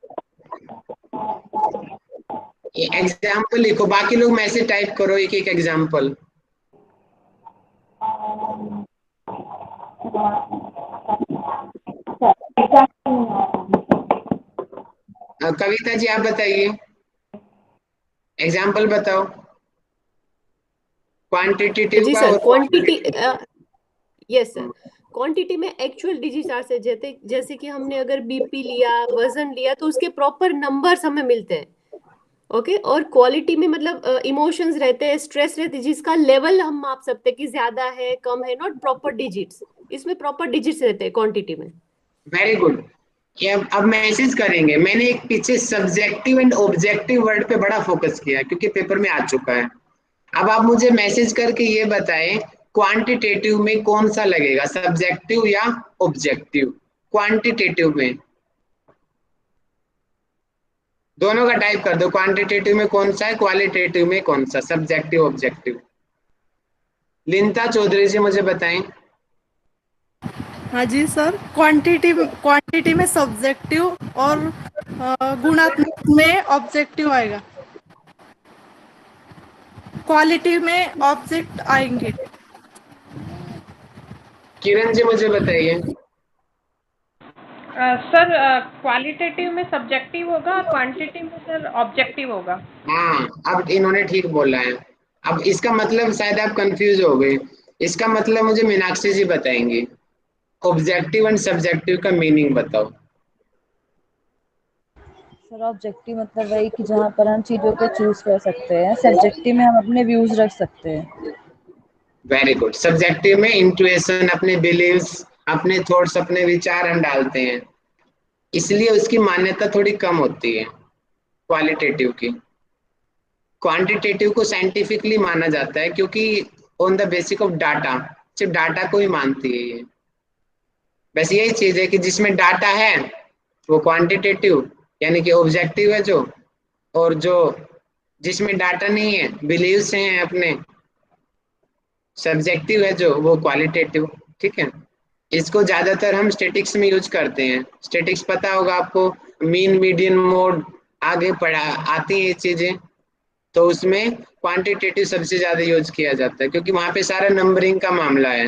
एग्जाम्पल लिखो, बाकी लोग मैसेज टाइप करो एक एक एग्जाम्पल। कविता जी आप बताइए, एग्जाम्पल बताओ क्वांटिटेटिव जी का सर, और क्वांटिटी, यस सर, क्वांटिटी में एक्चुअल डिजिट्स आर से जैसे कि हमने अगर बीपी लिया, वजन लिया, तो उसके प्रॉपर नंबर्स हमें मिलते हैं। ओके, और क्वालिटी में मतलब इमोशंस रहते हैं, स्ट्रेस रहती है, जिसका लेवल हम माप सकते हैं कि ज्यादा है कम है, नॉट प्रॉपर डिजिट्स। इसमें प्रॉपर डिजिट्स रहते हैं क्वांटिटी में। Very good. ये अब मैसेज करेंगे, मैंने एक पीछे सब्जेक्टिव एंड ऑब्जेक्टिव वर्ड पे बड़ा फोकस किया क्योंकि पेपर में आ चुका है। अब आप मुझे मैसेज करके ये बताएं क्वांटिटेटिव में कौन सा लगेगा, सब्जेक्टिव या ऑब्जेक्टिव? क्वांटिटेटिव में दोनों का टाइप कर दो, क्वांटिटेटिव में कौन सा है, क्वालिटेटिव में कौन सा, सब्जेक्टिव ऑब्जेक्टिव। लिंता चौधरी जी मुझे बताएं। हाँ जी सर, क्वांटिटी में सब्जेक्टिव और गुणात्मक में ऑब्जेक्टिव आएगा, क्वालिटी में ऑब्जेक्ट आएंगे। किरण जी मुझे बताइए। सर क्वालिटेटिव में सब्जेक्टिव होगा और क्वांटिटी में सर ऑब्जेक्टिव होगा। हाँ, अब इन्होंने ठीक बोला है। अब इसका मतलब शायद आप कंफ्यूज हो गए, इसका मतलब मुझे मीनाक्षी जी बताएंगे, ऑब्जेक्टिव एंड सब्जेक्टिव का मीनिंग बताओ। सर ऑब्जेक्टिव मतलब वही कि जहाँ पर हम चीजों को चूज कर सकते हैं, सब्जेक्टिव में हम अपने व्यूज रख सकते हैं। Very good. सब्जेक्टिव में इंट्यूशन, अपने बिलीव्स, अपने थॉट्स, अपने विचार हम डालते हैं, इसलिए उसकी मान्यता थोड़ी कम होती है क्वालिटेटिव की। क्वांटिटेटिव को साइंटिफिकली माना जाता है क्योंकि on the basic of data, सिर्फ डाटा को ही मानती है ये। बस यही चीज है कि जिसमें डाटा है वो क्वांटिटेटिव यानी कि ऑब्जेक्टिव है जो, और जो जिसमें डाटा नहीं है, बिलीव्स हैं अपने, सब्जेक्टिव है जो, वो क्वालिटेटिव। ठीक है, इसको ज्यादातर हम स्टैटिक्स में यूज करते हैं। स्टैटिक्स पता होगा आपको, मीन मीडियन मोड, आगे पढ़ा आती है ये चीजें। तो उसमें क्वांटिटेटिव सबसे ज्यादा यूज किया जाता है, क्योंकि वहां पे सारा नंबरिंग का मामला है।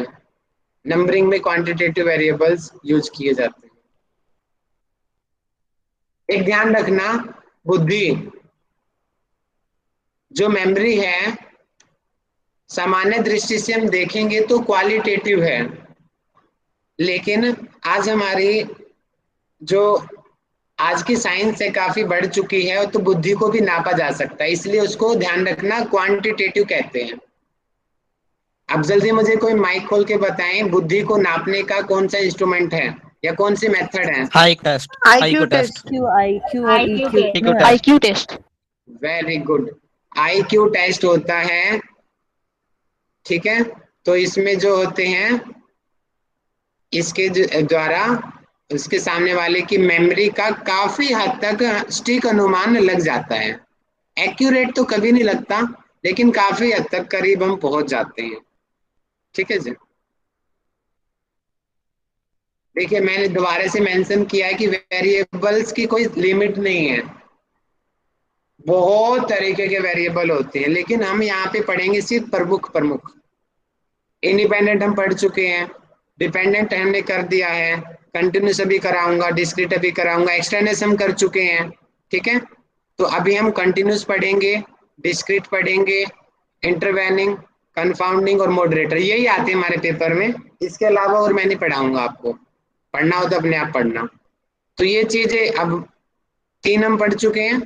नंबरिंग में क्वांटिटेटिव वेरिएबल्स यूज किए जाते हैं। एक ध्यान रखना, बुद्धि जो मेमोरी है, सामान्य दृष्टि से हम देखेंगे तो क्वालिटेटिव है, लेकिन आज हमारी जो आज की साइंस है काफी बढ़ चुकी है, तो बुद्धि को भी नापा जा सकता है, इसलिए उसको ध्यान रखना क्वांटिटेटिव कहते हैं। अब जल्दी मुझे कोई माइक खोल के बताएं, बुद्धि को नापने का कौन सा इंस्ट्रूमेंट है या कौन सी मेथड है? High test, IQ test. IQ और IQ EQ टेस्ट। में IQ test. Very good, IQ test होता है। ठीक है, तो इसमें जो होते हैं, इसके द्वारा उसके सामने वाले की मेमोरी का काफी हद तक सटीक अनुमान लग जाता है। एक्यूरेट तो कभी नहीं लगता, लेकिन काफी हद तक करीब हम पहुंच जाते हैं। ठीक है जी, देखिए मैंने दोबारा से मेंशन किया है कि वेरिएबल्स की कोई लिमिट नहीं है, बहुत तरीके के वेरिएबल होते हैं, लेकिन हम यहाँ पे पढ़ेंगे सिर्फ प्रमुख प्रमुख। इंडिपेंडेंट हम पढ़ चुके हैं, डिपेंडेंट हमने कर दिया है, कंटिन्यूस अभी कराऊंगा, डिस्क्रीट अभी कराऊंगा, एक्सटेंडेंस हम कर चुके हैं। ठीक है, तो अभी हम कंटिन्यूस पढ़ेंगे, डिस्क्रीट पढ़ेंगे, इंटरवेनिंग, कंफाउंडिंग और मॉडरेटर, यही आते हैं हमारे पेपर में। इसके अलावा और मैं नहीं पढ़ाऊंगा आपको, पढ़ना हो तो अपने आप पढ़ना। तो ये चीजें अब 3 हम पढ़ चुके हैं,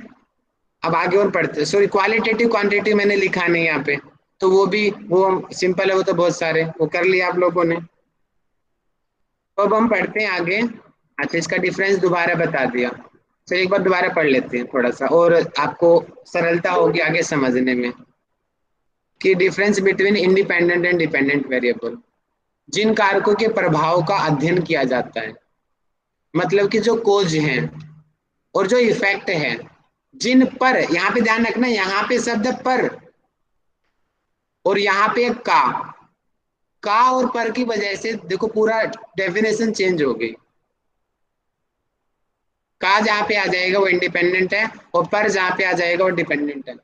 अब आगे और पढ़ते हैं। सॉरी, क्वालिटेटिव क्वांटिटेटिव मैंने लिखा नहीं यहाँ पे, तो वो भी वो सिंपल है, वो तो बहुत सारे वो कर लिया आप लोगों ने। तो अब हम पढ़ते हैं आगे। अच्छा, इसका डिफरेंस दोबारा बता दिया, चलिए एक बार दोबारा पढ़ लेते हैं थोड़ा सा, और आपको सरलता होगी आगे समझने में कि difference between independent and dependent variable. जिन कारकों के प्रभाव का अध्ययन किया जाता है, मतलब कि जो कोज हैं और जो इफेक्ट है, जिन पर, यहाँ पे ध्यान रखना, यहाँ पे शब्द पर और यहाँ पे का और पर की वजह से देखो पूरा डेफिनेशन चेंज हो गई। का जहां पे आ जाएगा वो इंडिपेंडेंट है, और पर जहां पे आ जाएगा वो डिपेंडेंट है।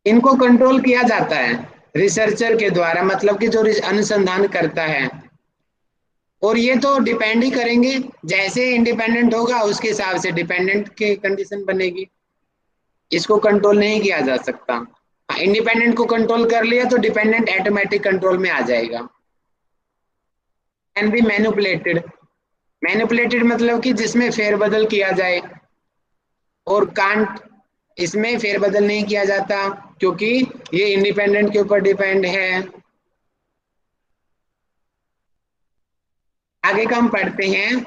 इनको कंट्रोल किया जाता है रिसर्चर के द्वारा, मतलब कि जो अनुसंधान करता है, और ये तो डिपेंड ही करेंगे, जैसे इंडिपेंडेंट होगा उसके हिसाब से डिपेंडेंट की कंडीशन बनेगी। इसको कंट्रोल नहीं किया जा सकता। इंडिपेंडेंट को कंट्रोल कर लिया तो डिपेंडेंट ऑटोमेटिक कंट्रोल में आ जाएगा। कैन बी मैनिपुलेटेड, मैनिपुलेटेड मतलब कि जिसमें फेरबदल किया जाए, और कांट, इसमें फेरबदल नहीं किया जाता क्योंकि ये इंडिपेंडेंट के ऊपर डिपेंड है। आगे का हम पढ़ते हैं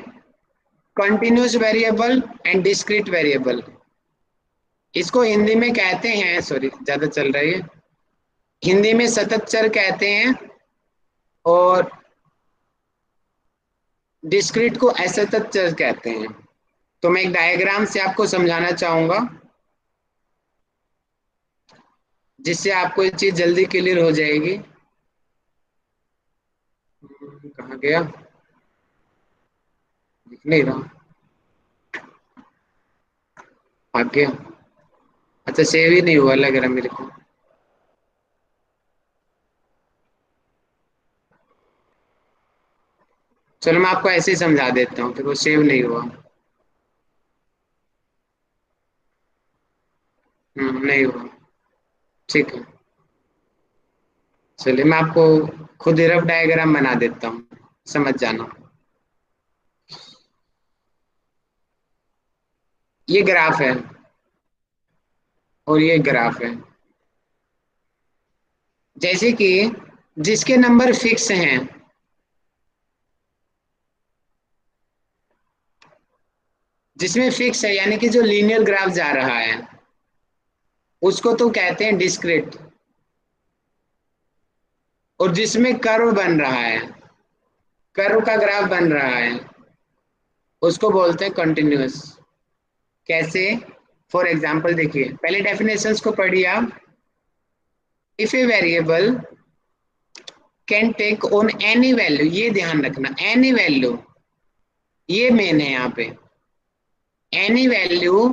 continuous variable and discrete variable. इसको हिंदी में कहते हैं, सॉरी ज्यादा चल रही है, हिंदी में सतत चर कहते हैं, और डिस्क्रीट को असतत चर कहते हैं। तो मैं एक डायग्राम से आपको समझाना चाहूंगा, जिससे आपको ये चीज जल्दी क्लियर हो जाएगी। कहाँ गया, दिख नहीं रहा, भाग गया। अच्छा, सेव ही नहीं हुआ लग रहा मेरे को। चलो मैं आपको ऐसे ही समझा देता हूँ, फिर वो सेव नहीं हुआ। नहीं हुआ, ठीक है। चलिए मैं आपको खुद ही रफ डायग्राम बना देता हूँ, समझ जाना। ये ग्राफ है और ये ग्राफ है। जैसे कि जिसके नंबर फिक्स हैं, जिसमें फिक्स है यानी कि जो लीनियर ग्राफ जा रहा है, उसको तो कहते हैं डिस्क्रीट, और जिसमें कर्व बन रहा है, कर्व का ग्राफ बन रहा है, उसको बोलते हैं कंटिन्यूअस। कैसे? फॉर एग्जाम्पल देखिए, पहले डेफिनेशंस को पढ़िए आप। If a variable can take on any value, ये ध्यान रखना, एनी वैल्यू, ये मेन है यहाँ पे, any value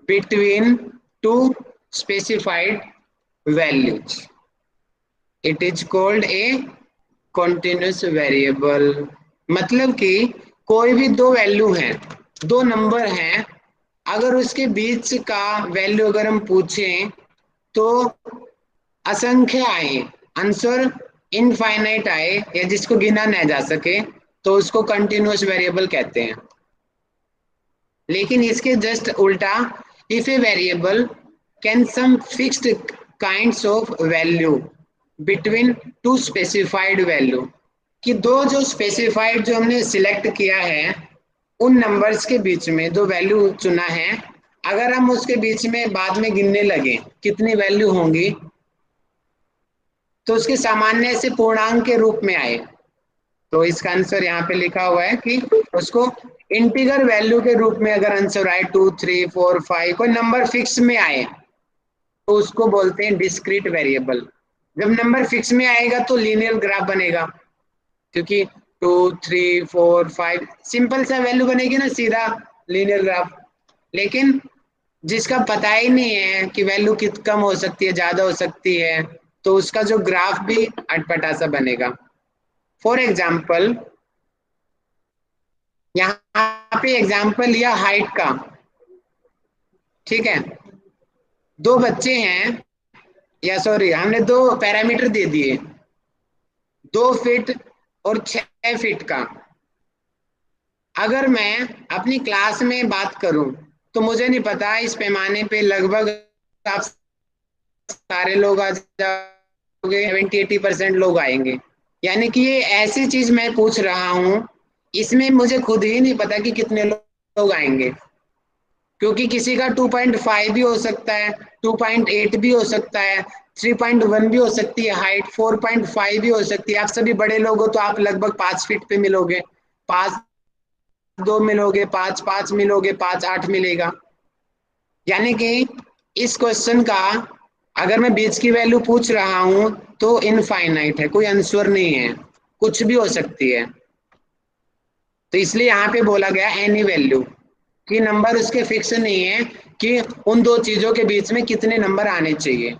between two specified values, it is called a continuous variable. मतलब कि कोई भी दो वैल्यू हैं, दो नंबर हैं, अगर उसके बीच का वैल्यू अगर हम पूछें तो असंख्य आए, आंसर इनफाइनाइट आए, या जिसको गिना न जा सके, तो उसको कंटिन्यूअस वेरिएबल कहते हैं। लेकिन इसके जस्ट उल्टा, if a variable can some fixed kinds of value between two specified value, कि दो जो स्पेसिफाइड जो हमने सिलेक्ट किया है उन नंबर्स के बीच में दो वैल्यू चुना है, अगर हम उसके बीच में बाद में गिनने लगे कितनी वैल्यू होंगी, तो उसके सामान्य से पूर्णांक के रूप में आए, तो इसका आंसर यहाँ पे लिखा हुआ है कि उसको इंटीगर वैल्यू के रूप में अगर आंसर आए 2, 3, 4, 5, कोई नंबर फिक्स में आए, तो उसको बोलते हैं डिस्क्रीट वेरिएबल। जब नंबर फिक्स में आएगा तो लीनियर ग्राफ बनेगा, क्योंकि 2, 3, 4, 5 सिंपल सा वैल्यू बनेगी ना, सीधा लीनियर ग्राफ। लेकिन जिसका पता ही नहीं है कि वैल्यू कित कम हो सकती है, ज्यादा हो सकती है, तो उसका जो ग्राफ भी अटपटा सा बनेगा। फॉर एग्जाम्पल, यहाँ पे एग्जाम्पल लिया हाइट का, ठीक है, दो बच्चे हैं, या सॉरी हमने दो पैरामीटर दे दिए, 2 फीट और 6 फीट का। अगर मैं अपनी क्लास में बात करूं तो मुझे नहीं पता, इस पैमाने पे लगभग आप सारे लोग आ जाओगे, 70-80% लोग आएंगे। यानी कि ये ऐसी चीज मैं पूछ रहा हूं, इसमें मुझे खुद ही नहीं पता कि कितने लोग आएंगे, क्योंकि किसी का 2.5 भी हो सकता है, 2.8 भी हो सकता है, 3.1 भी हो सकती है हाइट, 4.5 भी हो सकती है। आप सभी बड़े लोग हो तो आप लगभग 5 फीट पे मिलोगे, 5'2" मिलोगे, 5'5" मिलोगे, 5'8" मिलेगा। यानी कि इस क्वेश्चन का अगर मैं बीच की वैल्यू पूछ रहा हूं तो इनफाइनाइट है, कोई आंसर नहीं है, कुछ भी हो सकती है। तो इसलिए यहाँ पे बोला गया एनी वैल्यू, कि नंबर उसके फिक्स नहीं है कि उन दो चीजों के बीच में कितने नंबर आने चाहिए।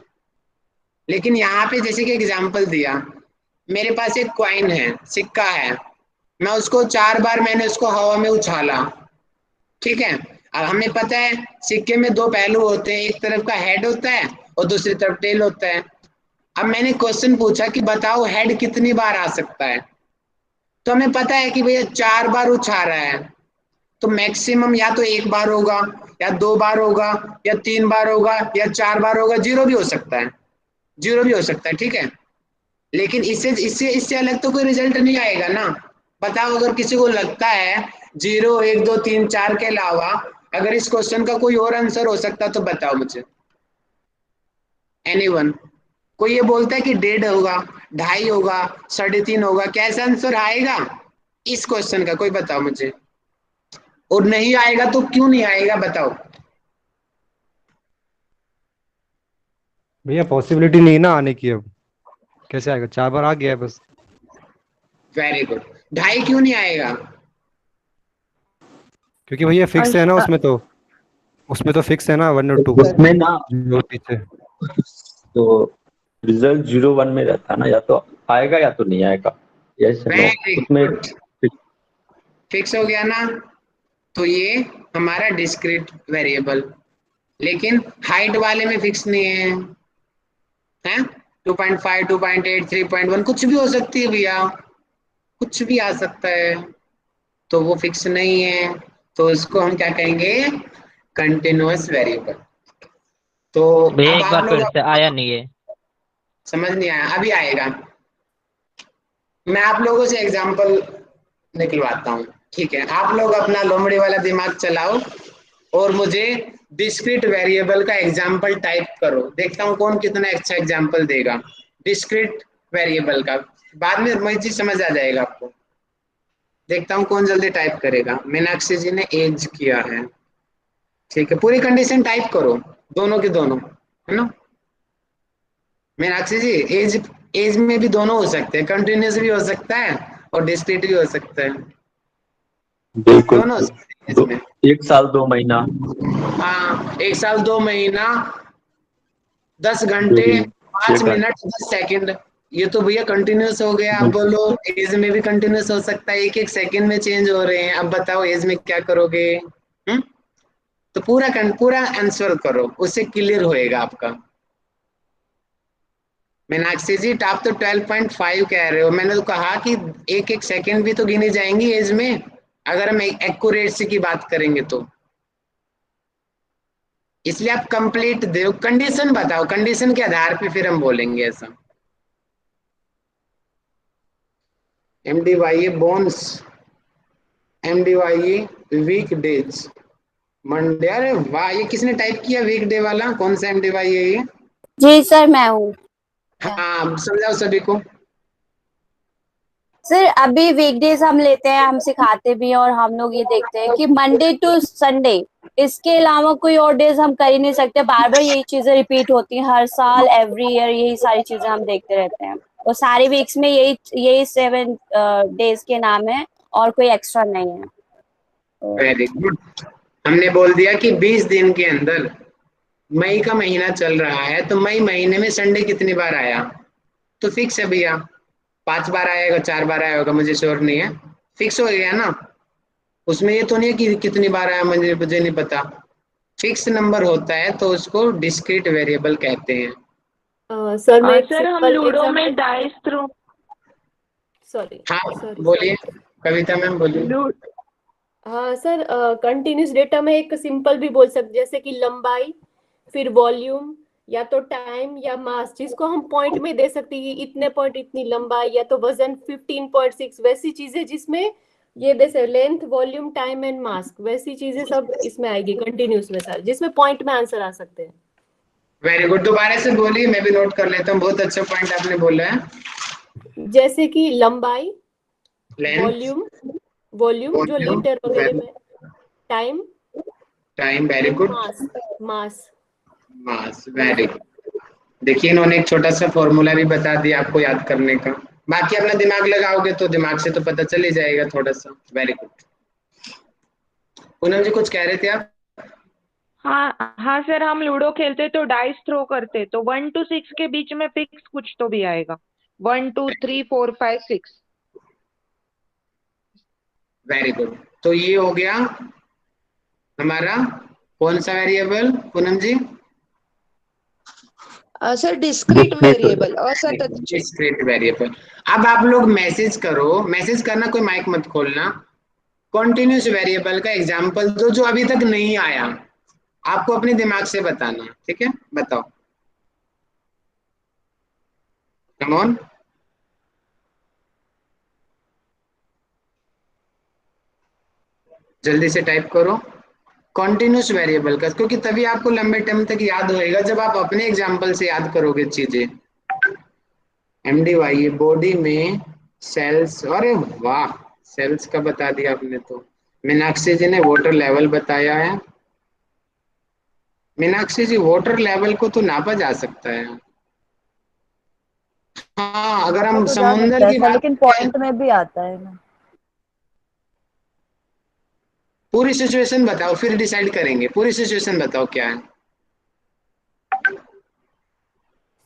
लेकिन यहाँ पे जैसे कि एग्जांपल दिया, मेरे पास एक कॉइन है, सिक्का है, मैं उसको 4 बार मैंने उसको हवा में उछाला, ठीक है। अब हमें पता है सिक्के में दो पहलू होते हैं, एक तरफ का हेड होता है और दूसरी तरफ टेल होता है। अब मैंने क्वेश्चन पूछा कि बताओ हेड कितनी बार आ सकता है, तो हमें पता है कि भैया 4 बार उछा रहा है, तो मैक्सिमम या तो 1 बार होगा, या 2 बार होगा, या 3 बार होगा, या 4 बार होगा, 0 भी हो सकता है, 0 भी हो सकता है, ठीक है। लेकिन इससे इससे इससे अलग तो कोई रिजल्ट नहीं आएगा ना। बताओ अगर किसी को लगता है 0, 1, 2, 3, 4 के अलावा अगर इस क्वेश्चन का कोई और आंसर हो सकता तो बताओ मुझे, एनीवन। कोई ये बोलता है कि 1.5 होगा, 2.5 होगा, 3.5 होगा, कैसा आंसर आएगा इस क्वेश्चन का, कोई बताओ मुझे। और नहीं आएगा तो क्यों नहीं आएगा बताओ। भैया पॉसिबिलिटी नहीं ना आने की, अब कैसे आएगा? 4 बार आ गया है बस। Very good. 2.5 क्यों नहीं आएगा? क्योंकि भैया फिक्स है ना, उसमें तो फिक्स है ना 1 और 2 उसमें ना जो पीछे। तो रिजल्ट 0-1 में रहता है ना, या तो आएगा या तो नहीं आएगा, यस उसमें फिक्स हो गया ना, तो ये हमारा डिस्क्रीट वेरिएबल। लेकिन हाइट वाले में फिक्स नहीं है, हैं 2.5, 2.8, 3.1 कुछ भी हो सकती है भैया, कुछ भी आ सकता है, तो वो फिक्स नहीं है, तो उसको हम क्या कहेंगे, कंटिन्यूअस वेरिएबल। तो भैया अब एक आप बार लोग फिर से आया नहीं है, समझ नहीं आया, अभी आएगा। मैं आप लोगों से एग्जांपल निकलवाता हूँ, ठीक है। आप लोग अपना लोमड़ी वाला दिमाग चलाओ और मुझे डिस्क्रीट वेरिएबल का एग्जांपल टाइप करो, देखता हूँ कौन कितना अच्छा एग्जांपल देगा डिस्क्रीट वेरिएबल का। बाद में वही चीज समझ आ जाएगा आपको। देखता हूँ कौन जल्दी टाइप करेगा। मीनाक्षी जी ने एज किया है, ठीक है, पूरी कंडीशन टाइप करो, दोनों के दोनों, है ना। मीनाक्षी जी, एज में भी दोनों हो सकते हैं, कंटिन्यूस भी हो सकता है और डिस्क्रीट भी हो सकता है, बिल्कुल। दोनों हो सकते हैं इसमें। 1 साल 2 महीना। हाँ, 1 साल 2 महीना, 10 घंटे, 5 मिनट, 10 सेकंड, ये तो भैया कंटिन्यूस हो गया। अब बोलो एज में भी कंटिन्यूस हो सकता है, एक एक सेकंड में चेंज हो रहे हैं। अब बताओ एज में क्या करोगे? तो पूरा आंसर करो, उससे क्लियर होएगा आपका। मीनाक्षी जी, आप तो 12.5 कह रहे हो, मैंने तो कहा कि एक एक सेकंड भी तो गिनी जाएंगी एज में, अगर हम एक्यूरेसी की बात करेंगे तो। इसलिए आप कंप्लीट दो, कंडीशन बताओ, कंडीशन के आधार पे फिर हम बोलेंगे ऐसा। MDYA bones, MDYA week days, Monday. अरे वाह, ये किसने टाइप किया वीक डे वाला? कौन सा MDYA है ये? जी सर, मैं हूँ। हाँ, समझाओ सभी को। सर अभी वीकडेज हम लेते हैं, हम सिखाते भी हैं और हम लोग ये देखते हैं कि मंडे टू संडे, इसके अलावा कोई और डेज हम कर ही नहीं सकते। बार बार यही चीजें रिपीट होती हैं हर साल, एवरी ईयर यही सारी चीजें हम देखते रहते हैं। और सारे वीक्स में यही 7 डेज के नाम है और कोई एक्स्ट्रा नहीं है। Very good. हमने बोल दिया कि 20 दिन के अंदर, मई का महीना चल रहा है तो मई महीने में संडे कितनी बार आया, तो फिक्स है भैया, 5 बार आएगा, 4 बार आया होगा, मुझे श्योर नहीं है, फिक्स हो गया ना। उसमें ये तो नहीं है कि कितनी बार आया, मुझे नहीं पता। फिक्स नंबर होता है तो उसको डिस्क्रीट वेरिएबल कहते हैं। सर मैं सर हम लूडो में डाइस थ्रो, सॉरी हाँ बोलिए कविता मैम, बोलिए। हाँ सर, कंटिन्यूस डेटा में एक सिंपल भी बोल सकते, जैसे कि लंबाई, फिर वॉल्यूम, या तो टाइम या मास, जिसको हम पॉइंट में दे सकते हैं, इतने पॉइंट इतनी लंबाई, या तो वजन 15.6, वैसी चीजें जिसमें ये जैसे length, volume, time and mass, वैसी चीजें सब इसमें आएगी कंटिन्यूस में सर, जिसमें पॉइंट में आंसर आ सकते हैं। वेरी गुड, दोबारा से बोलिए, मैं भी नोट कर लेता हूँ, बहुत अच्छा पॉइंट आपने बोला है। जैसे कि लंबाई, लेंथ, वॉल्यूम जो लीटर वगैरह में, time, very good, mass. Very good. देखिए इन्होंने एक छोटा सा फॉर्मूला भी बता दिया आपको याद करने का, बाकी अपना दिमाग लगाओगे तो दिमाग से तो पता चल ही जाएगा थोड़ा सा। Very good. पूनम जी कुछ कह रहे थे आप? हाँ हाँ सर, हम लूडो खेलते तो डाइस थ्रो करते तो 1 to 6 के बीच में फिक्स कुछ तो भी आएगा, 1 2 3 4 5 6। वेरी गुड, तो ये हो गया हमारा कौन सा वेरिएबल पूनम जी? सर डिस्क्रीट वेरिएबल, असतत। Discrete variable. अब आप लोग मैसेज करो, मैसेज करना, कोई माइक मत खोलना। कॉन्टिन्यूस वेरिएबल का एग्जांपल दो जो अभी तक नहीं आया, आपको अपने दिमाग से बताना, ठीक है? बताओ, कम ऑन। जल्दी से टाइप करो कॉन्टिन्यूस वेरिएबल का, क्योंकि तभी आपको लंबे टाइम तक याद होएगा जब आप अपने एग्जांपल से याद करोगे चीजें। MDYA बॉडी में सेल्स, अरे वाह, सेल्स का बता दिया आपने तो। मीनाक्षी जी ने वाटर लेवल बताया है। मीनाक्षी जी, वाटर लेवल को तो नापा जा सकता है। हाँ, अगर हम तो जा सकता समुंदर है की सर, बात लेकिन पॉइंट में भी आता है ना। पूरी सिचुएशन बताओ, फिर डिसाइड करेंगे। पूरी सिचुएशन बताओ क्या है।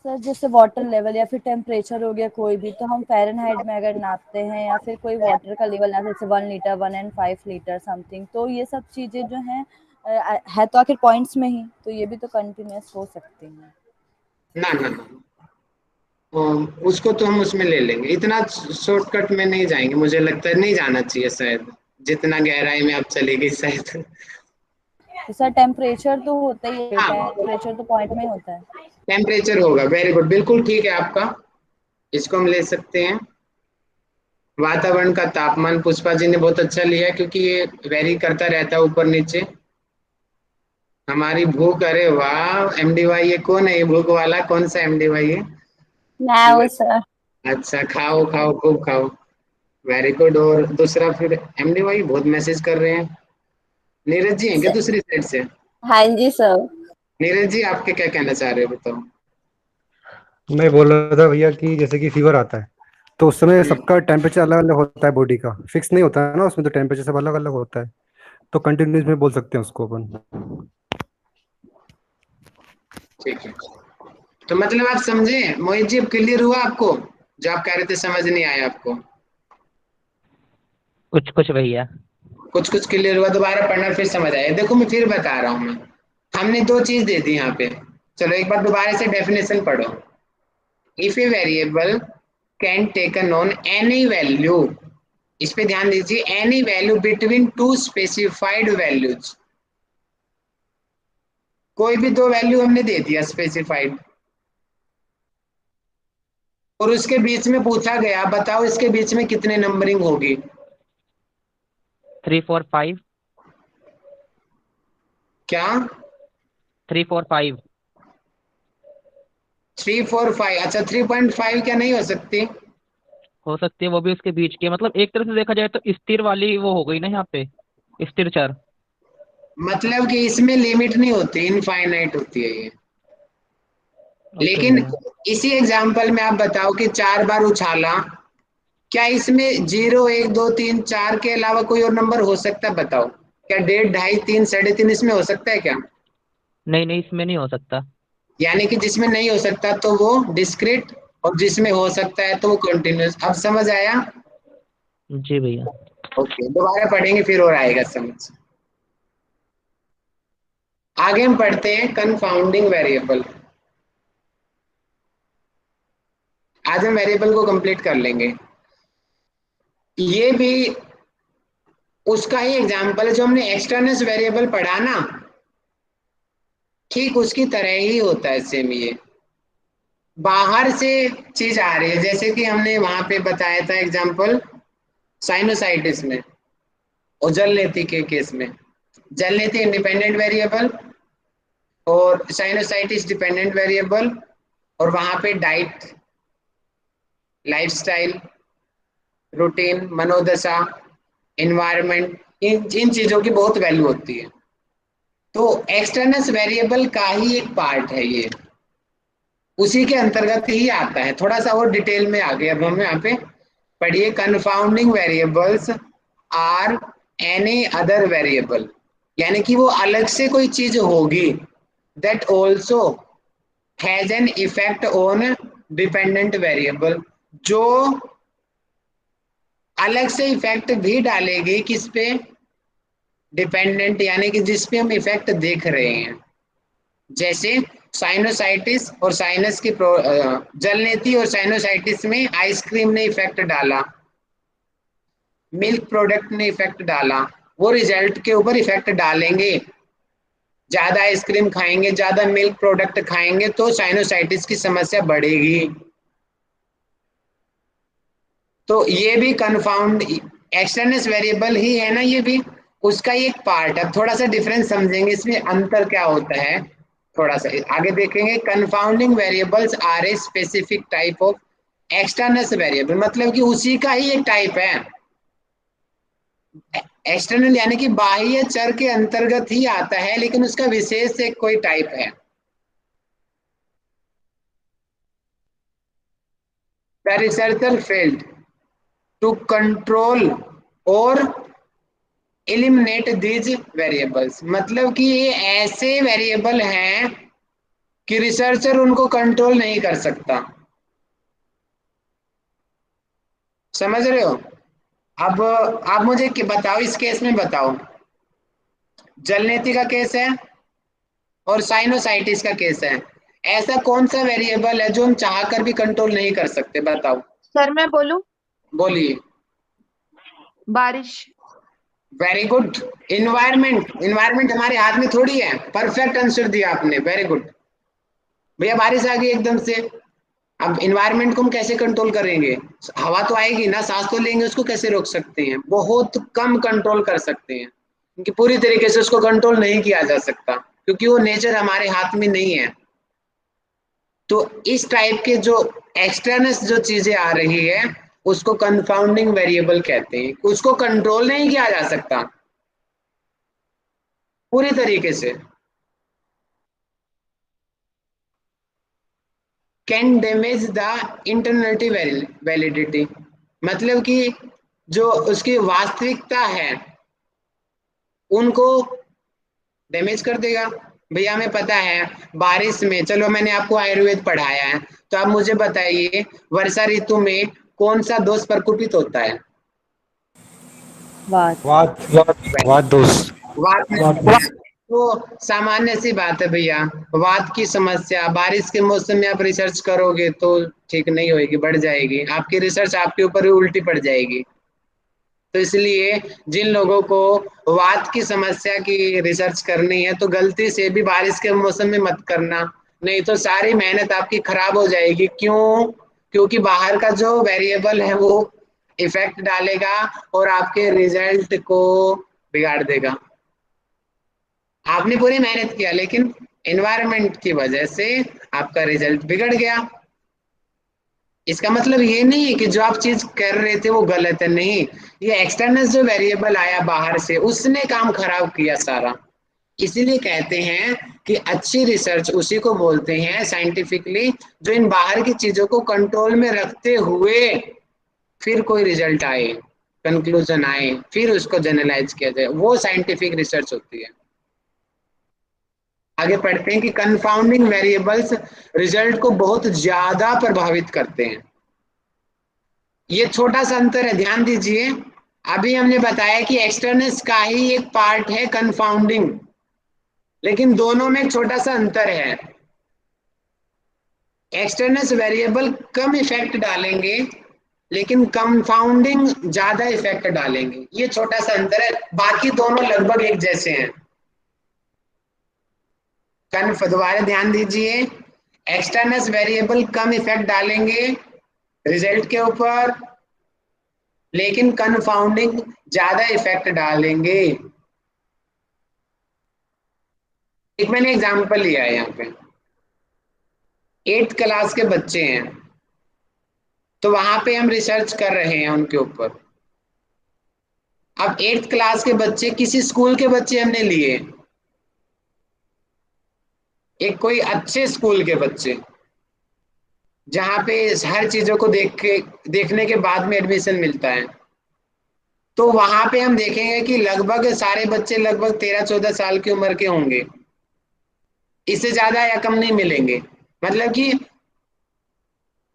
सर जैसे वाटर लेवल या फिर टेम्परेचर हो गया कोई भी, तो हम फ़ारेनहाइट में अगर नापते हैं, या फिर कोई वाटर का लेवल नापते, जैसे 1 लीटर 1 and 5 लीटर समथिंग, तो ये सब चीज़ें जो हैं है तो आखिर पॉइंट्स में ही, तो ये भी तो कंटिन्यूस हो सकती हैं। ना ना ना, उसको तो हम उसमें ले लेंगे, इतना शॉर्टकट में नहीं जाएंगे, मुझे लगता है नहीं जाना चाहिए शायद, जितना गहराई में आप चले गई शायद। तो सर टेम्परेचर तो होता ही है, टेम्परेचर तो पॉइंट में ही होता है। टेम्परेचर होगा, वेरी गुड, बिल्कुल ठीक है आपका, इसको हम ले सकते हैं। वातावरण का तापमान पुष्पा जी ने बहुत अच्छा लिया, क्योंकि ये वेरी करता रहता है ऊपर नीचे। हमारी भूख, अरे वाह, MDYA कौन है ये भूख वाला? कौन सा MDYA? मैं हूँ सर। अच्छा, खाओ खाओ खूब खाओ, वेरी गुड। और दूसरा फिर MDYA बहुत मैसेज कर रहे हैं। नीरज जी हैं क्या दूसरी साइड से? हाँ जी सर। नीरज जी आपके क्या कहना चाह रहे हो बताओ। मैं बोल रहा था भैया कि जैसे कि फीवर आता है तो उस समय सबका टेम्परेचर अलग अलग होता है, बॉडी का फिक्स नहीं होता है ना उसमें, तो टेम्परेचर सब अलग अलग होता है, तो कंटिन्यूस में बोल सकते हैं उसको अपन। ठीक है, तो मतलब आप समझे मोहित जी, अब क्लियर हुआ आपको जो आप कह रहे थे समझ नहीं आया आपको? कुछ कुछ भैया। कुछ कुछ क्लियर हुआ, दोबारा पढ़ना फिर समझ आया। देखो मैं फिर बता रहा हूँ, मैं हमने दो चीज दे दी यहाँ पे। चलो एक बार दोबारा से डेफिनेशन पढ़ो। If a variable can taken on any value, इस पे ध्यान दीजिए, any value between two specified values. कोई भी दो वैल्यू हमने दे दिया स्पेसिफाइड, और उसके बीच में पूछा गया बताओ इसके बीच में कितने नंबरिंग होगी। 3 4 5। क्या? 3 4 5। 3 4 5? अच्छा 3.5 क्या नहीं हो सकती? हो सकती है, वो भी उसके बीच की है। मतलब एक तरह से देखा जाए तो स्थिर वाली वो हो गई ना यहाँ पे, स्थिर चर। मतलब कि इसमें लिमिट नहीं होती, इनफाइनाइट होती है ये। ओके लेकिन भैया। इसी एग्जांपल में आप बताओ कि 4 बार उछाला, क्या इसमें 0 1 2 3 4 के अलावा कोई और नंबर हो सकता है बताओ? क्या 1.5 2.5 3 3.5 इसमें हो सकता है क्या? नहीं नहीं, इसमें नहीं हो सकता। यानी कि जिसमें नहीं हो सकता तो वो डिस्क्रीट, और जिसमें हो सकता है तो वो कंटिन्यूस। अब समझ आया? जी भैया। ओके, दोबारा पढ़ेंगे फिर और आएगा समझ। आगे हम पढ़ते हैं कंफाउंडिंग वेरिएबल। आज हम वेरिएबल को कंप्लीट कर लेंगे। ये भी उसका ही एग्जाम्पल है जो हमने एक्सटर्नल वेरिएबल पढ़ा ना, ठीक उसकी तरह ही होता है सेम। ये बाहर से चीज आ रही है, जैसे कि हमने वहां पे बताया था एग्जाम्पल साइनोसाइटिस में और जलनेति के केस में। जलनेति इंडिपेंडेंट वेरिएबल और साइनोसाइटिस डिपेंडेंट वेरिएबल, और वहां पे डाइट, लाइफस्टाइल, रूटीन, मनोदशा, एनवायरनमेंट, इन चीजों की बहुत वैल्यू होती है। तो एक्सटर्नल वेरिएबल का ही एक पार्ट है ये, उसी के अंतर्गत ही आता है। थोड़ा सा और डिटेल में आ गए अब हम यहाँ पे। पढ़िए, confounding variables are any other variable, यानी कि वो अलग से कोई चीज होगी that also has an effect on dependent variable, जो अलग से इफेक्ट भी डालेगी किस पे? डिपेंडेंट, यानी कि जिस पे हम इफेक्ट देख रहे हैं। जैसे साइनोसाइटिस और साइनस की जलनेति और साइनोसाइटिस में आइसक्रीम ने इफेक्ट डाला, मिल्क प्रोडक्ट ने इफेक्ट डाला, वो रिजल्ट के ऊपर इफेक्ट डालेंगे। ज्यादा आइसक्रीम खाएंगे, ज्यादा मिल्क प्रोडक्ट खाएंगे तो साइनोसाइटिस की समस्या बढ़ेगी। तो ये भी कंफाउंड एक्सटर्नल वेरिएबल ही है ना, ये भी उसका ही एक पार्ट है। थोड़ा सा डिफरेंस समझेंगे इसमें अंतर क्या होता है, थोड़ा सा आगे देखेंगे। Confounding variables are a specific type of external variable, मतलब कि उसी का ही एक टाइप है। एक्सटर्नल यानी कि बाह्य चर के अंतर्गत ही आता है, लेकिन उसका विशेष एक कोई टाइप है। The researcher failed to control और एलिमिनेट दीज वेरिएबल्स, मतलब कि ये ऐसे वेरिएबल हैं कि रिसर्चर उनको कंट्रोल नहीं कर सकता। समझ रहे हो? अब आप मुझे बताओ, इस केस में बताओ, जलनेति का केस है और साइनोसाइटिस का केस है, ऐसा कौन सा वेरिएबल है जो हम चाहकर भी कंट्रोल नहीं कर सकते? बताओ। सर मैं बोलूं? बोलिए। बारिश। Very good. इन्वायरमेंट, इन्वायरमेंट हमारे हाथ में थोड़ी है। परफेक्ट आंसर दिया आपने, वेरी गुड भैया। बारिश आ गई एकदम से, अब इन्वायरमेंट को हम कैसे कंट्रोल करेंगे? हवा तो आएगी ना, सांस तो लेंगे, उसको कैसे रोक सकते हैं? बहुत कम कंट्रोल कर सकते हैं, क्योंकि पूरी तरीके से उसको कंट्रोल नहीं किया जा सकता, क्योंकि वो नेचर हमारे हाथ में नहीं है। तो इस टाइप के जो एक्सटर्नल जो चीजें आ रही है उसको कंफाउंडिंग वेरिएबल कहते हैं। उसको कंट्रोल नहीं किया जा सकता पूरी तरीके से। Can damage the internal validity, मतलब कि जो उसकी वास्तविकता है उनको डैमेज कर देगा। भैया हमें पता है बारिश में, चलो मैंने आपको आयुर्वेद पढ़ाया है, तो आप मुझे बताइए वर्षा ऋतु में कौन सा दोष प्रकोपित होता है? वात वात दोष। वात। तो सामान्य सी बात है भैया, वात की समस्या बारिश के मौसम में आप रिसर्च करोगे तो ठीक नहीं होगी, बढ़ जाएगी, आपकी रिसर्च आपके ऊपर ही उल्टी पड़ जाएगी। तो इसलिए जिन लोगों को वात की समस्या की रिसर्च करनी है तो गलती से भी बारिश के मौसम में मत करना, नहीं तो सारी मेहनत आपकी खराब हो जाएगी। क्यों? क्योंकि बाहर का जो वेरिएबल है वो इफेक्ट डालेगा और आपके रिजल्ट को बिगाड़ देगा। आपने पूरी मेहनत किया लेकिन एनवायरनमेंट की वजह से आपका रिजल्ट बिगड़ गया। इसका मतलब ये नहीं है कि जो आप चीज कर रहे थे वो गलत है, नहीं, ये एक्सटर्नल जो वेरिएबल आया बाहर से उसने काम खराब किया सारा। इसीलिए कहते हैं कि अच्छी रिसर्च उसी को बोलते हैं साइंटिफिकली जो इन बाहर की चीजों को कंट्रोल में रखते हुए फिर कोई रिजल्ट आए, कंक्लूजन आए, फिर उसको जनरलाइज किया जाए, वो साइंटिफिक रिसर्च होती है। आगे पढ़ते हैं कि कंफाउंडिंग वेरिएबल्स रिजल्ट को बहुत ज्यादा प्रभावित करते हैं। ये छोटा सा अंतर है, ध्यान दीजिए। अभी हमने बताया कि एक्सटर्नस का ही एक पार्ट है कंफाउंडिंग, लेकिन दोनों में एक छोटा सा अंतर है। एक्सटर्नस वेरिएबल कम इफेक्ट डालेंगे लेकिन कंफाउंडिंग ज्यादा इफेक्ट डालेंगे, ये छोटा सा अंतर है, बाकी दोनों लगभग एक जैसे हैं। दोबारा ध्यान दीजिए, एक्सटर्नस वेरिएबल कम इफेक्ट डालेंगे रिजल्ट के ऊपर, लेकिन कंफाउंडिंग ज्यादा इफेक्ट डालेंगे। एक मैंने एग्जांपल लिया है यहाँ पे, 8th क्लास के बच्चे हैं, तो वहां पे हम रिसर्च कर रहे हैं उनके ऊपर। अब 8th क्लास के बच्चे किसी स्कूल के बच्चे हमने लिए, एक कोई अच्छे स्कूल के बच्चे जहां पे हर चीजों को देखने के बाद में एडमिशन मिलता है, तो वहां पे हम देखेंगे कि लगभग सारे बच्चे लगभग 13-14 साल की उम्र के होंगे, इससे ज्यादा या कम नहीं मिलेंगे। मतलब कि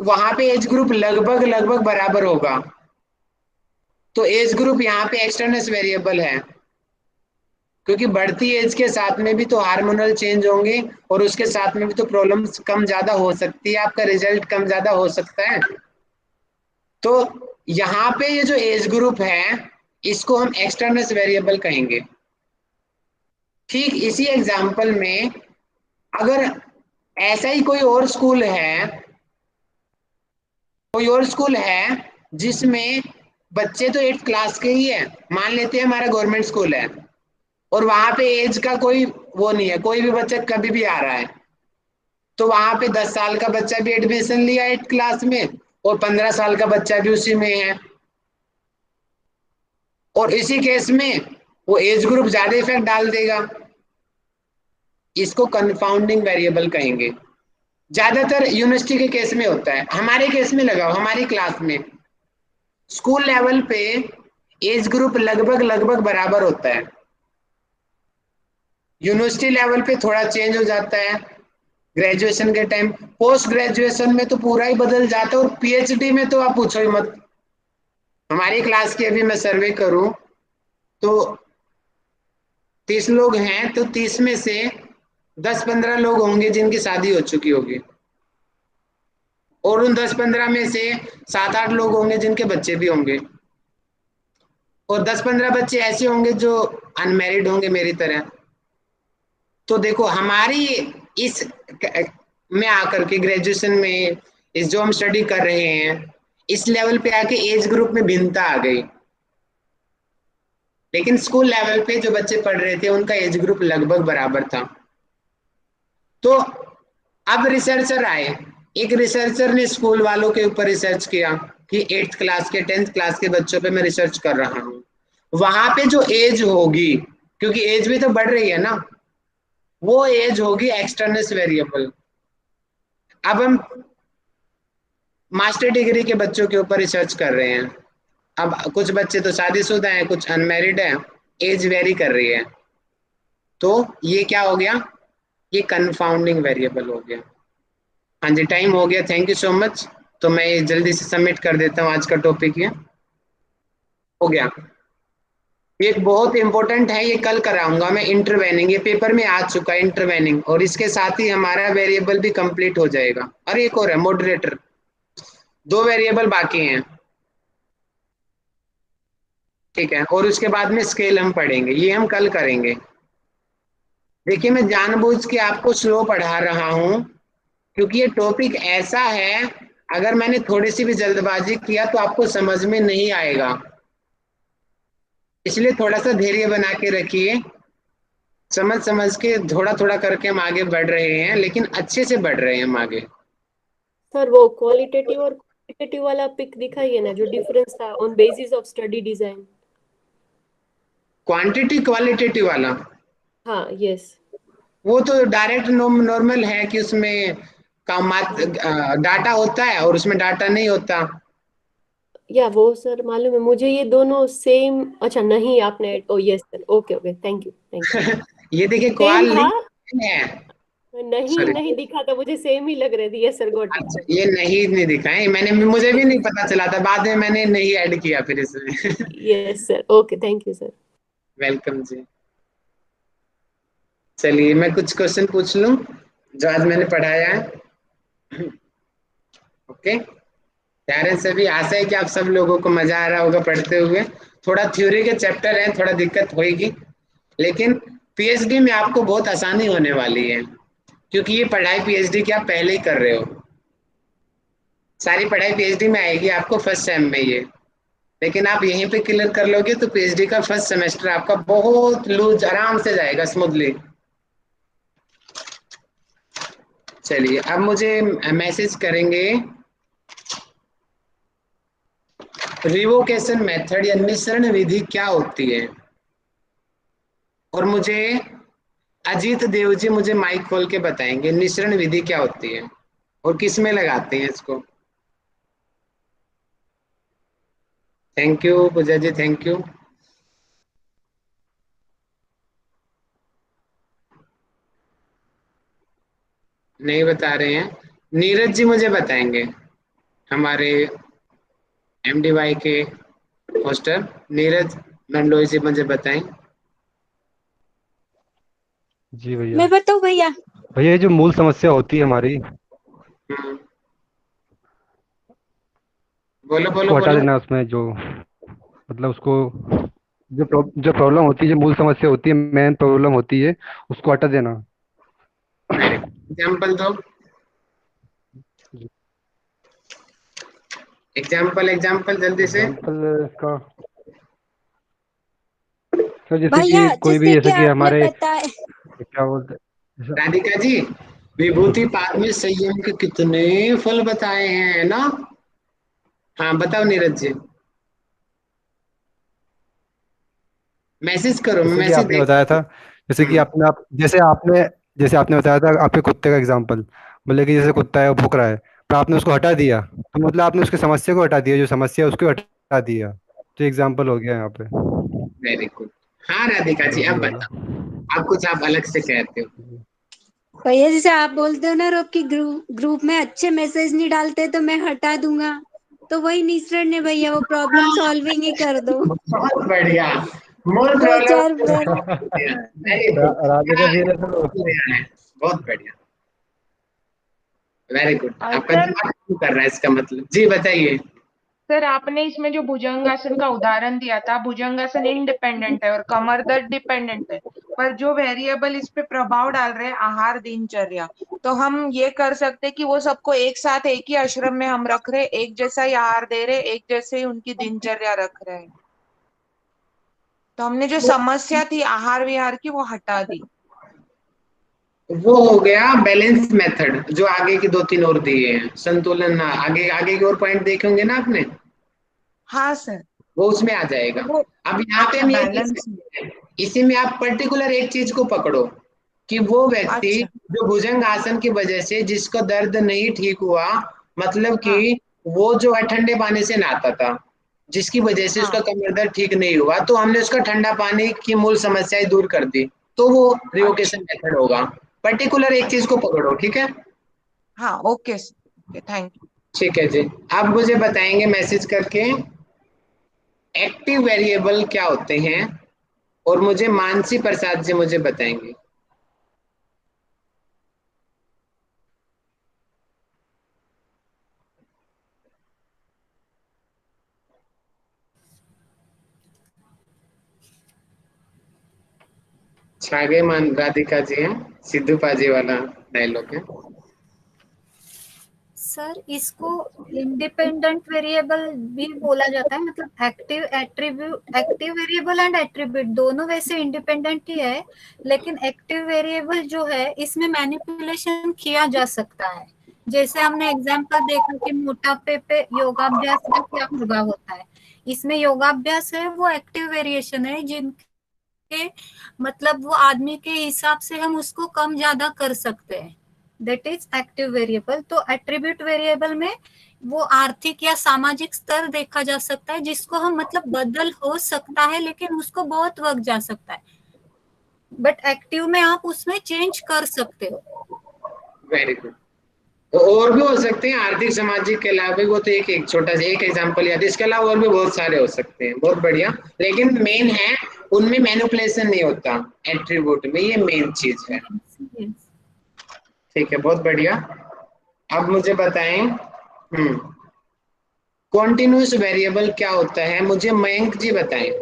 वहां पे एज ग्रुप लगभग बराबर होगा। तो एज ग्रुप यहाँ पे एक्सटर्नल वेरिएबल है, क्योंकि बढ़ती एज के साथ में भी तो हार्मोनल चेंज होंगे और उसके साथ में भी तो प्रॉब्लम्स कम ज्यादा हो सकती है, आपका रिजल्ट कम ज्यादा हो सकता है। तो यहाँ पे ये जो एज ग्रुप है इसको हम एक्सटर्नल वेरिएबल कहेंगे। ठीक इसी एग्जांपल में अगर ऐसा ही कोई और स्कूल है जिसमें बच्चे तो 8th क्लास के ही है, मान लेते हैं हमारा गवर्नमेंट स्कूल है, और वहां पे एज का कोई वो नहीं है, कोई भी बच्चा कभी भी आ रहा है, तो वहां पे 10 साल का बच्चा भी एडमिशन लिया 8th क्लास में और 15 साल का बच्चा भी उसी में है, और इसी केस में वो एज ग्रुप ज्यादा इफेक्ट डाल देगा। इसको कंफाउंडिंग वेरिएबल कहेंगे। ज्यादातर यूनिवर्सिटी के केस में होता है, हमारे केस में लगाओ, हमारी क्लास में स्कूल लेवल पे एज ग्रुप लगभग बराबर होता है, यूनिवर्सिटी लेवल पे थोड़ा चेंज हो जाता है ग्रेजुएशन के टाइम, पोस्ट ग्रेजुएशन में तो पूरा ही बदल जाता है, और पीएचडी में तो आप पूछो ही मत। हमारी क्लास की अभी मैं सर्वे करूं तो 30 लोग हैं, तो 30 में से 10-15 लोग होंगे जिनकी शादी हो चुकी होगी, और उन 10-15 में से 7-8 लोग होंगे जिनके बच्चे भी होंगे, और 10-15 बच्चे ऐसे होंगे जो अनमैरिड होंगे मेरी तरह। तो देखो हमारी इस में आकर के ग्रेजुएशन में इस जो हम स्टडी कर रहे हैं इस लेवल पे आके एज ग्रुप में भिन्नता आ गई, लेकिन स्कूल लेवल पे जो बच्चे पढ़ रहे थे उनका एज ग्रुप लगभग बराबर था। तो अब रिसर्चर आए, एक रिसर्चर ने स्कूल वालों के ऊपर रिसर्च किया कि 8th क्लास के 10th क्लास के बच्चों पे मैं रिसर्च कर रहा हूँ, वहां पे जो एज होगी, क्योंकि एज भी तो बढ़ रही है ना, वो एज होगी एक्सटर्नल वेरिएबल। अब हम मास्टर डिग्री के बच्चों के ऊपर रिसर्च कर रहे हैं। अब कुछ बच्चे तो शादीशुदा हैं, कुछ अनमैरिड हैं, एज वेरी कर रही है, तो ये क्या हो गया, ये कंफाउंडिंग वेरिएबल हो गया। हाँ जी, टाइम हो गया, थैंक यू सो मच। तो मैं ये जल्दी से सबमिट कर देता हूँ, आज का टॉपिक ये हो गया। ये बहुत इंपॉर्टेंट है, ये कल कराऊंगा मैं, इंटरवेनिंग, ये पेपर में आ चुका है इंटरवेनिंग, और इसके साथ ही हमारा वेरिएबल भी कंप्लीट हो जाएगा। और एक और है मॉडरेटर, 2 वेरिएबल बाकी हैं, ठीक है। और उसके बाद में स्केल हम पढ़ेंगे, ये हम कल करेंगे। देखिए मैं जानबूझ के आपको स्लो पढ़ा रहा हूं, क्योंकि ये टॉपिक ऐसा है, अगर मैंने थोड़ी सी भी जल्दबाजी किया तो आपको समझ में नहीं आएगा, इसलिए थोड़ा सा धैर्य बना के रखिए, समझ समझ के थोड़ा थोड़ा करके हम आगे बढ़ रहे हैं, लेकिन अच्छे से बढ़ रहे हैं हम आगे। सर वो क्वालिटेटिव और क्वांटिटेटिव वाला पिक दिखाइए ना, जो डिफरेंस था on basis of study design. Quantity qualitative वाला, हाँ यस, वो तो डायरेक्ट नॉर्मल है कि उसमें डाटा होता है और उसमें डाटा नहीं होता। या वो सर मालूम है मुझे, ये दोनों सेम, अच्छा नहीं आपने, ओ yes sir, okay okay, thank you. ये देखिए सेम क्वाल था, है, नहीं Sorry. नहीं दिखा था, मुझे सेम ही लग रहे थे। यस सर, गॉट अच्छा, इट। ये नहीं दिखाए मैंने, मुझे भी नहीं पता चला था, बाद में मैंने नहीं ऐड किया फिर इसमें। Yes sir, okay, thank you sir. Welcome जी। चलिए मैं कुछ क्वेश्चन पूछ लूं जो आज मैंने पढ़ाया है। ओके, तैयार हैं सभी? आशा है कि आप सब लोगों को मजा आ रहा होगा पढ़ते हुए। थोड़ा थ्योरी के चैप्टर हैं, थोड़ा दिक्कत होगी, लेकिन पीएचडी में आपको बहुत आसानी होने वाली है, क्योंकि ये पढ़ाई पीएचडी की आप पहले ही कर रहे हो। सारी पढ़ाई पीएचडी में आएगी आपको फर्स्ट सेम में ये, लेकिन आप यहीं पे क्लियर कर लोगे तो पीएचडी का फर्स्ट सेमेस्टर आपका बहुत लूज आराम से जाएगा, स्मूथली। चलिए अब मुझे मैसेज करेंगे रिवोकेशन मेथड या निःसरण विधि क्या होती है, और मुझे अजीत देव जी मुझे माइक खोल के बताएंगे निःसरण विधि क्या होती है और किस में लगाते हैं इसको। Thank you Puja ji, thank you. नहीं बता रहे हैं, नीरज जी मुझे बताएंगे, हमारे एमडीवाई के पोस्टर नीरज मंडोई जी मुझे बताएं। जी भैया। मैं बताऊं भैया? भैया ये जो मूल समस्या होती है हमारी, बोलो उसको बोलो हटा बोलो। देना, उसमें जो मतलब उसको जो प्रॉब्लम होती है, जो मूल समस्या होती है, मेन प्रॉब्लम होती है, उसको हटा देना। एग्जाम्पल दो, एग्जाम्पल जल्दी से। एग्जाम्पल इसका सर, जैसे भैया कि कोई भी, जैसे कि जैसे कि आपने हमारे बताया, क्या बोलते हैं, राधिका जी, विभूति पाद में संयम के कितने फल बताए हैं ना। हाँ बताओ नीरज जी, मैसेज करो, जैसे कि मैसेज आपने बताया था, जैसे कि जैसे आपने बताया था आपके कुत्ते का एग्जाम्पल, बोले कि जैसे कुत्ता है वो भूख रहा है, तो आपने उसको हटा दिया, तो मतलब आपने उसकी समस्या को हटा दिया, जो समस्या है उसको हटा दिया, तो एग्जाम्पल हो गया यहाँ पे। Very good. हाँ राधिका जी, वही अब वाला। बताओ, आप कुछ आप अलग से कहते हो। भैया जैसे आप बोलते हो ना रोब की ग्रुप में अच्छे मैसेज नहीं डालते तो मैं हटा दूंगा, तो वही निःसरण है भैया, वो प्रॉब्लम सॉल्विंग ही कर दो। बहुत बढ़िया, मूल 2-4 problem. Very good, Radhika ji ने तो बहुत बढ़िया, वेरी गुड। आपका सर दिमाग काम कर रहा है इसका मतलब। जी बताइए। सर आपने इसमें जो भुजंगासन का उदाहरण दिया था, भुजंगासन इंडिपेंडेंट है और कमर दर्द डिपेंडेंट है, पर जो वेरिएबल इस पे प्रभाव डाल रहे हैं आहार दिनचर्या, तो हम ये कर सकते कि वो सबको एक साथ एक ही आश्रम में हम रख रहे, एक जैसा ही आहार दे रहे, एक जैसे ही उनकी दिनचर्या रख रहे हैं, तो हमने जो समस्या थी आहार विहार की वो हटा दी। वो हो गया बैलेंस मेथड, जो आगे की 2-3 और दिए हैं, संतुलन, आगे आगे के और पॉइंट देखे होंगे ना आपने, हाँ सर, वो उसमें आ जाएगा। वो अब यहाँ पे अच्छा हम ये बैलेंस। इसी में आप पर्टिकुलर एक चीज को पकड़ो कि वो व्यक्ति अच्छा जो भुजंग आसन की वजह से जिसका दर्द नहीं ठीक हुआ, मतलब कि वो जो है ठंडे पानी से नहाता था, जिसकी वजह से उसका कमर दर्द ठीक नहीं हुआ, तो हमने उसका ठंडा पानी की मूल समस्याएं दूर कर दी, तो वो रिवोकेशन मेथड होगा। पर्टिकुलर एक चीज को पकड़ो, ठीक है? हाँ, ओके, थैंक यू। ठीक है जी, आप मुझे बताएंगे मैसेज करके एक्टिव वेरिएबल क्या होते हैं, और मुझे मानसी प्रसाद जी मुझे बताएंगे। छागे मान राधिका जी हैं, सिद्धू पाजी वाला डायलॉग है। सर इसको इंडिपेंडेंट वेरिएबल भी बोला जाता है, मतलब एक्टिव वेरिएबल एंड एट्रीब्यूट दोनों वैसे इंडिपेंडेंट ही है, लेकिन एक्टिव वेरिएबल जो है इसमें मैनिपुलेशन किया जा सकता है। जैसे हमने एग्जांपल देखा कि मोटापे पे योगाभ्यास का क्या प्रभाव होता है, इसमें योगाभ्यास है वो एक्टिव वेरिएशन है, जिनके मतलब वो आदमी के हिसाब से हम उसको कम ज्यादा कर सकते हैं, दैट इज एक्टिव वेरिएबल। तो एट्रीब्यूट वेरिएबल में वो आर्थिक या सामाजिक स्तर देखा जा सकता है, जिसको हम मतलब बदल हो सकता है, लेकिन उसको बहुत वक्त जा सकता है, बट एक्टिव में आप उसमें चेंज कर सकते हो। Very good. तो और भी हो सकते हैं आर्थिक सामाजिक के अलावा, वो तो एक छोटा सा एक एग्जांपल याद, इसके अलावा और भी बहुत सारे हो सकते हैं। बहुत बढ़िया, लेकिन मेन है उनमें मैनिपुलेशन नहीं होता, एट्रीब्यूट में, ये मेन चीज है। ठीक है, बहुत बढ़िया। अब मुझे बताएं कॉन्टिन्यूस वेरिएबल क्या होता है, मुझे मयंक जी बताएं।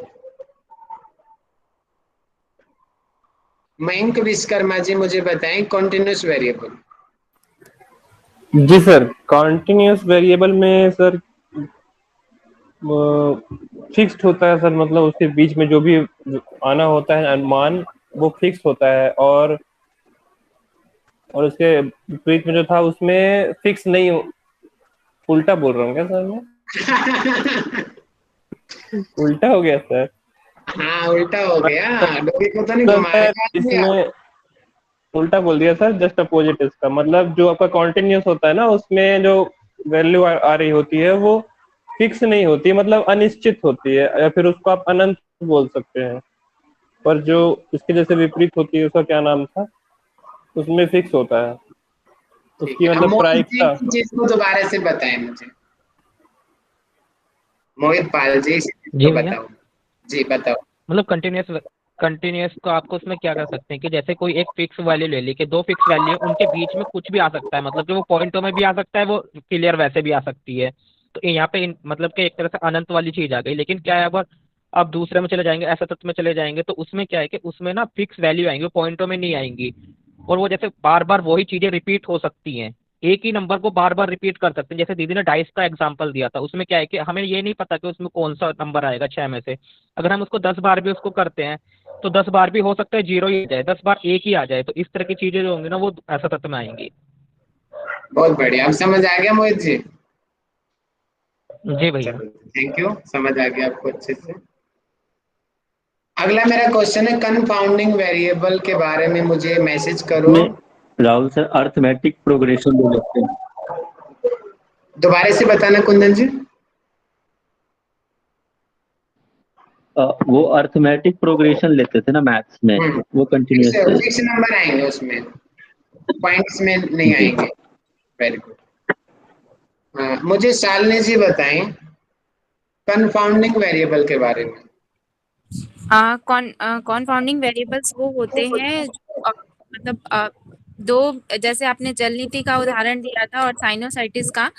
मयंक विश्वकर्मा जी मुझे बताएं कॉन्टिन्यूस वेरिएबल। जी सर, कॉन्टिन्यूस वेरिएबल में सर फिक्स्ड होता है सर, मतलब उसके बीच में जो भी आना होता है अनुमान वो फिक्स होता है, और उसके विपरीत में जो था उसमें फिक्स नहीं। उल्टा बोल रहा हूँ क्या सर मैं? उल्टा हो गया सर। हाँ उल्टा हो गया, डोरी को तो नहीं घुमाएगा। इसमें उल्टा बोल दिया सर, जस्ट अपोजिट इसका। मतलब जो आपका कॉन्टिन्यूस होता है ना, उसमें जो वैल्यू आ रही होती है वो फिक्स नहीं होती, मतलब अनिश्चित होती है, या फिर उसको आप अनंत बोल सकते हैं। पर जो इसके जैसे विपरीत होती है, उसका क्या नाम था, उसमें फिक्स होता है, उसकी मतलब प्रायिकता। चीज को दोबारा से बताएं मुझे, मोहित पाल जी जी भैया। बताओ। जी बताओ। मतलब कंटिन्यूस को आपको उसमें क्या कर सकते हैं कि जैसे कोई एक फिक्स वैल्यू ले ली कि दो फिक्स वैल्यू, उनके बीच में कुछ भी आ सकता है, मतलब कि वो पॉइंटों में भी आ सकता है, वो क्लियर वैसे भी आ सकती है। तो यहाँ पे मतलब कि एक तरह से अनंत वाली चीज आ गई। लेकिन क्या है, अगर आप दूसरे में चले जाएंगे, ऐसा तत्व में चले जाएंगे, तो उसमें क्या है कि उसमें ना फिक्स वैल्यू आएंगी, वो पॉइंटों में नहीं आएंगी, और वो जैसे बार बार वही चीजें रिपीट हो सकती हैं, एक ही नंबर को बार बार रिपीट कर सकते हैं। जैसे दीदी ने डाइस का एग्जांपल दिया था, उसमें क्या है कि हमें ये नहीं पता कि उसमें कौन सा नंबर आएगा 6 में से। अगर हम उसको 10 बार भी उसको करते हैं तो 10 बार भी हो सकता है 0 ही आ जाए, 10 बार 1 ही आ जाए। तो इस तरह की चीजें जो होंगी ना, वो ऐसा तत्व में आएंगी। बहुत बढ़िया, अब समझ आ गया मोहित जी? जी भैया। थैंक यू, समझ आ गया आपको अच्छे से। अगला मेरा क्वेश्चन है कंफाउंडिंग वेरिएबल के बारे में मुझे मैसेज करो। राहुल सर अर्थमेटिक प्रोग्रेशन ले लेते हैं। दोबारा से बताना कुंदन जी। वो अर्थमेटिक प्रोग्रेशन लेते थे ना मैथ्स में, वो कंटिन्यूस फिक्स नंबर आएंगे उसमें, पॉइंट्स में नहीं आएंगे। Very good. मुझे शालिनी जी बताएं कंफाउंडिंग वेरिएबल के बारे में। कॉन्फाउंडिंग वेरिएबल्स वो होते हैं मतलब दो, जैसे आपने जल नीति का उदाहरण दिया था और साइनोसाइटिस का,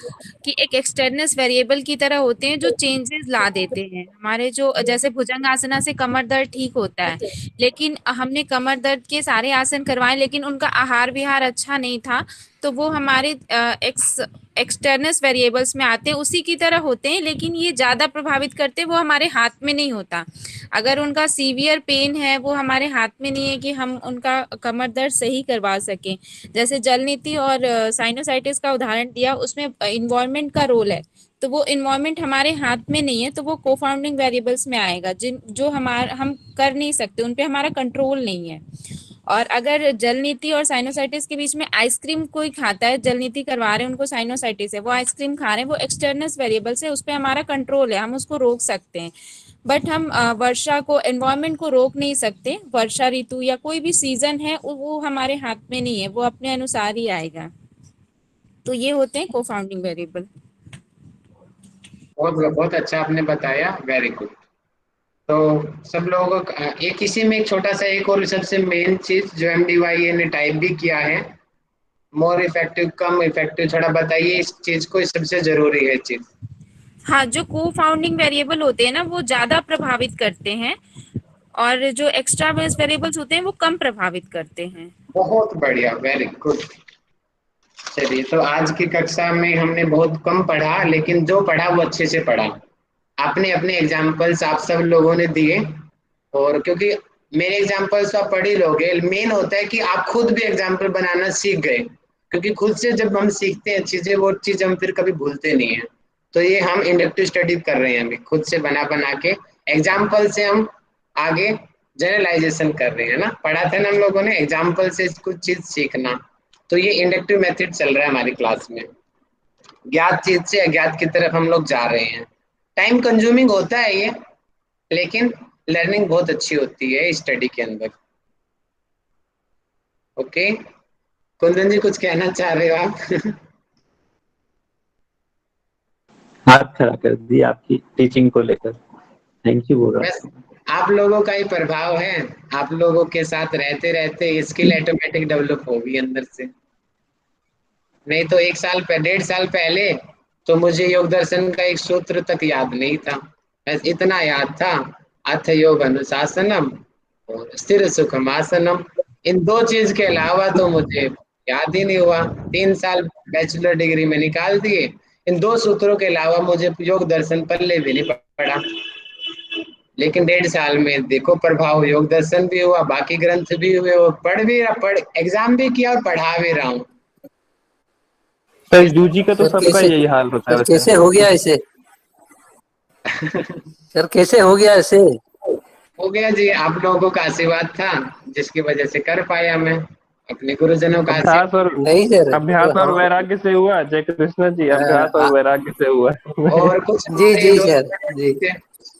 कि एक एक्सटर्नस वेरिएबल की तरह होते हैं जो चेंजेस ला देते हैं हमारे, जो जैसे भुजंगासना से कमर दर्द ठीक होता है, लेकिन हमने कमर दर्द के सारे आसन करवाए लेकिन उनका आहार विहार अच्छा नहीं था, तो वो हमारे एक्सटर्नस वेरिएबल्स में आते हैं, उसी की तरह होते हैं, लेकिन ये ज़्यादा प्रभावित करते हैं, वो हमारे हाथ में नहीं होता। अगर उनका सीवियर पेन है, वो हमारे हाथ में नहीं है कि हम उनका कमर दर्द सही करवा सकें। जैसे जल नीति और साइनोसाइटिस का उदाहरण दिया, उसमें इन्वायरमेंट का रोल है, तो वो इन्वायरमेंट हमारे हाथ में नहीं है, तो वो कोफाउंडिंग वेरिएबल्स में आएगा, जो हम कर नहीं सकते, उन पे हमारा कंट्रोल नहीं है। और अगर जल नीति और साइनोसाइटिस के बीच में आइसक्रीम कोई खाता है, जल नीति करवा रहे हैं, उनको साइनोसाइटिस है, वो आइसक्रीम खा रहे हैं, वो एक्सटर्नस वेरिएबल्स है, उस पर हमारा कंट्रोल है, हम उसको रोक सकते हैं। बट हम वर्षा को, एनवायरमेंट को रोक नहीं सकते। वर्षा ऋतु या कोई भी सीजन है वो हमारे हाथ में नहीं है, वो अपने अनुसार ही आएगा। तो ये होते हैं को फाउंडिंग वेरिएबल। बहुत बहुत अच्छा आपने बताया, वेरी गुड। तो सब लोगों को एक इसी में एक छोटा सा एक और सबसे मेन चीज जो MDYA ने टाइप भी किया है, मोर इफेक्टिव, कम इफेक्टिव, थोड़ा बताइए इस चीज को, सबसे जरूरी है चीज। हाँ, जो को फाउंडिंग वेरिएबल होते हैं ना वो ज्यादा प्रभावित करते हैं, और जो एक्स्ट्रा बेस वेरिएबल्स होते हैं वो कम प्रभावित करते हैं। बहुत बढ़िया, वेरी गुड। चलिए, तो आज की कक्षा में हमने बहुत कम पढ़ा, लेकिन जो पढ़ा वो अच्छे से पढ़ा। आपने अपने एग्जाम्पल्स आप सब लोगों ने दिए, और क्योंकि मेरे एग्जाम्पल्स आप पढ़ ही लोगे, मेन होता है कि आप खुद भी एग्जाम्पल बनाना सीख गए, क्योंकि खुद से जब हम सीखते हैं चीजें, वो चीज हम फिर कभी भूलते नहीं है। तो ये हम इंडक्टिव स्टडी कर रहे हैं अभी, खुद से बना बना के एग्जाम्पल से हम आगे जनरलाइजेशन कर रहे हैं ना। पढ़ा था ना हम लोगों ने, एग्जाम्पल से कुछ चीज सीखना। तो ये इंडक्टिव मेथड चल रहा है हमारी क्लास में, ज्ञात चीज से अज्ञात की तरफ हम लोग जा रहे हैं। टाइम कंज्यूमिंग होता है ये, लेकिन लर्निंग बहुत अच्छी होती है स्टडी के अंदर। ओके, कुंदन जी कुछ कहना चाह रहे हो आप? हाथ खड़ा कर दी आपकी टीचिंग को लेकर, थैंक यू बोल रहा बस आप लोगों का ही प्रभाव है, आप लोगों के साथ रहते रहते स्किल ऑटोमेटिक डेवलप होगी अंदर से। नहीं तो 1.5 साल पहले तो मुझे योग दर्शन का एक सूत्र तक याद नहीं था, बस इतना याद था, अथ योग अनुशासनम और स्थिर सुखम आसनम। इन 2 चीज के अलावा तो मुझे याद ही नहीं हुआ। 3 साल बैचलर डिग्री में निकाल दिए, इन 2 सूत्रों के अलावा मुझे योग दर्शन पल्ले भी नहीं पड़ा। लेकिन 1.5 साल में देखो प्रभाव, योग दर्शन भी हुआ, बाकी ग्रंथ भी हुए, और पढ़ एग्जाम भी किया और पढ़ा भी रहा हूँ। सर यूजी का तो सबका यही हाल होता है। कैसे हो गया ऐसे? सर कैसे हो गया ऐसे? हो गया जी, आप लोगों का आशीर्वाद था जिसकी वजह से कर पाया मैं, अपने गुरुजनों का अभ्यास और वैराग्य से हुआ। जय कृष्ण जी, अभ्यास और वैराग्य से हुआ। और कुछ जी जी सर जी।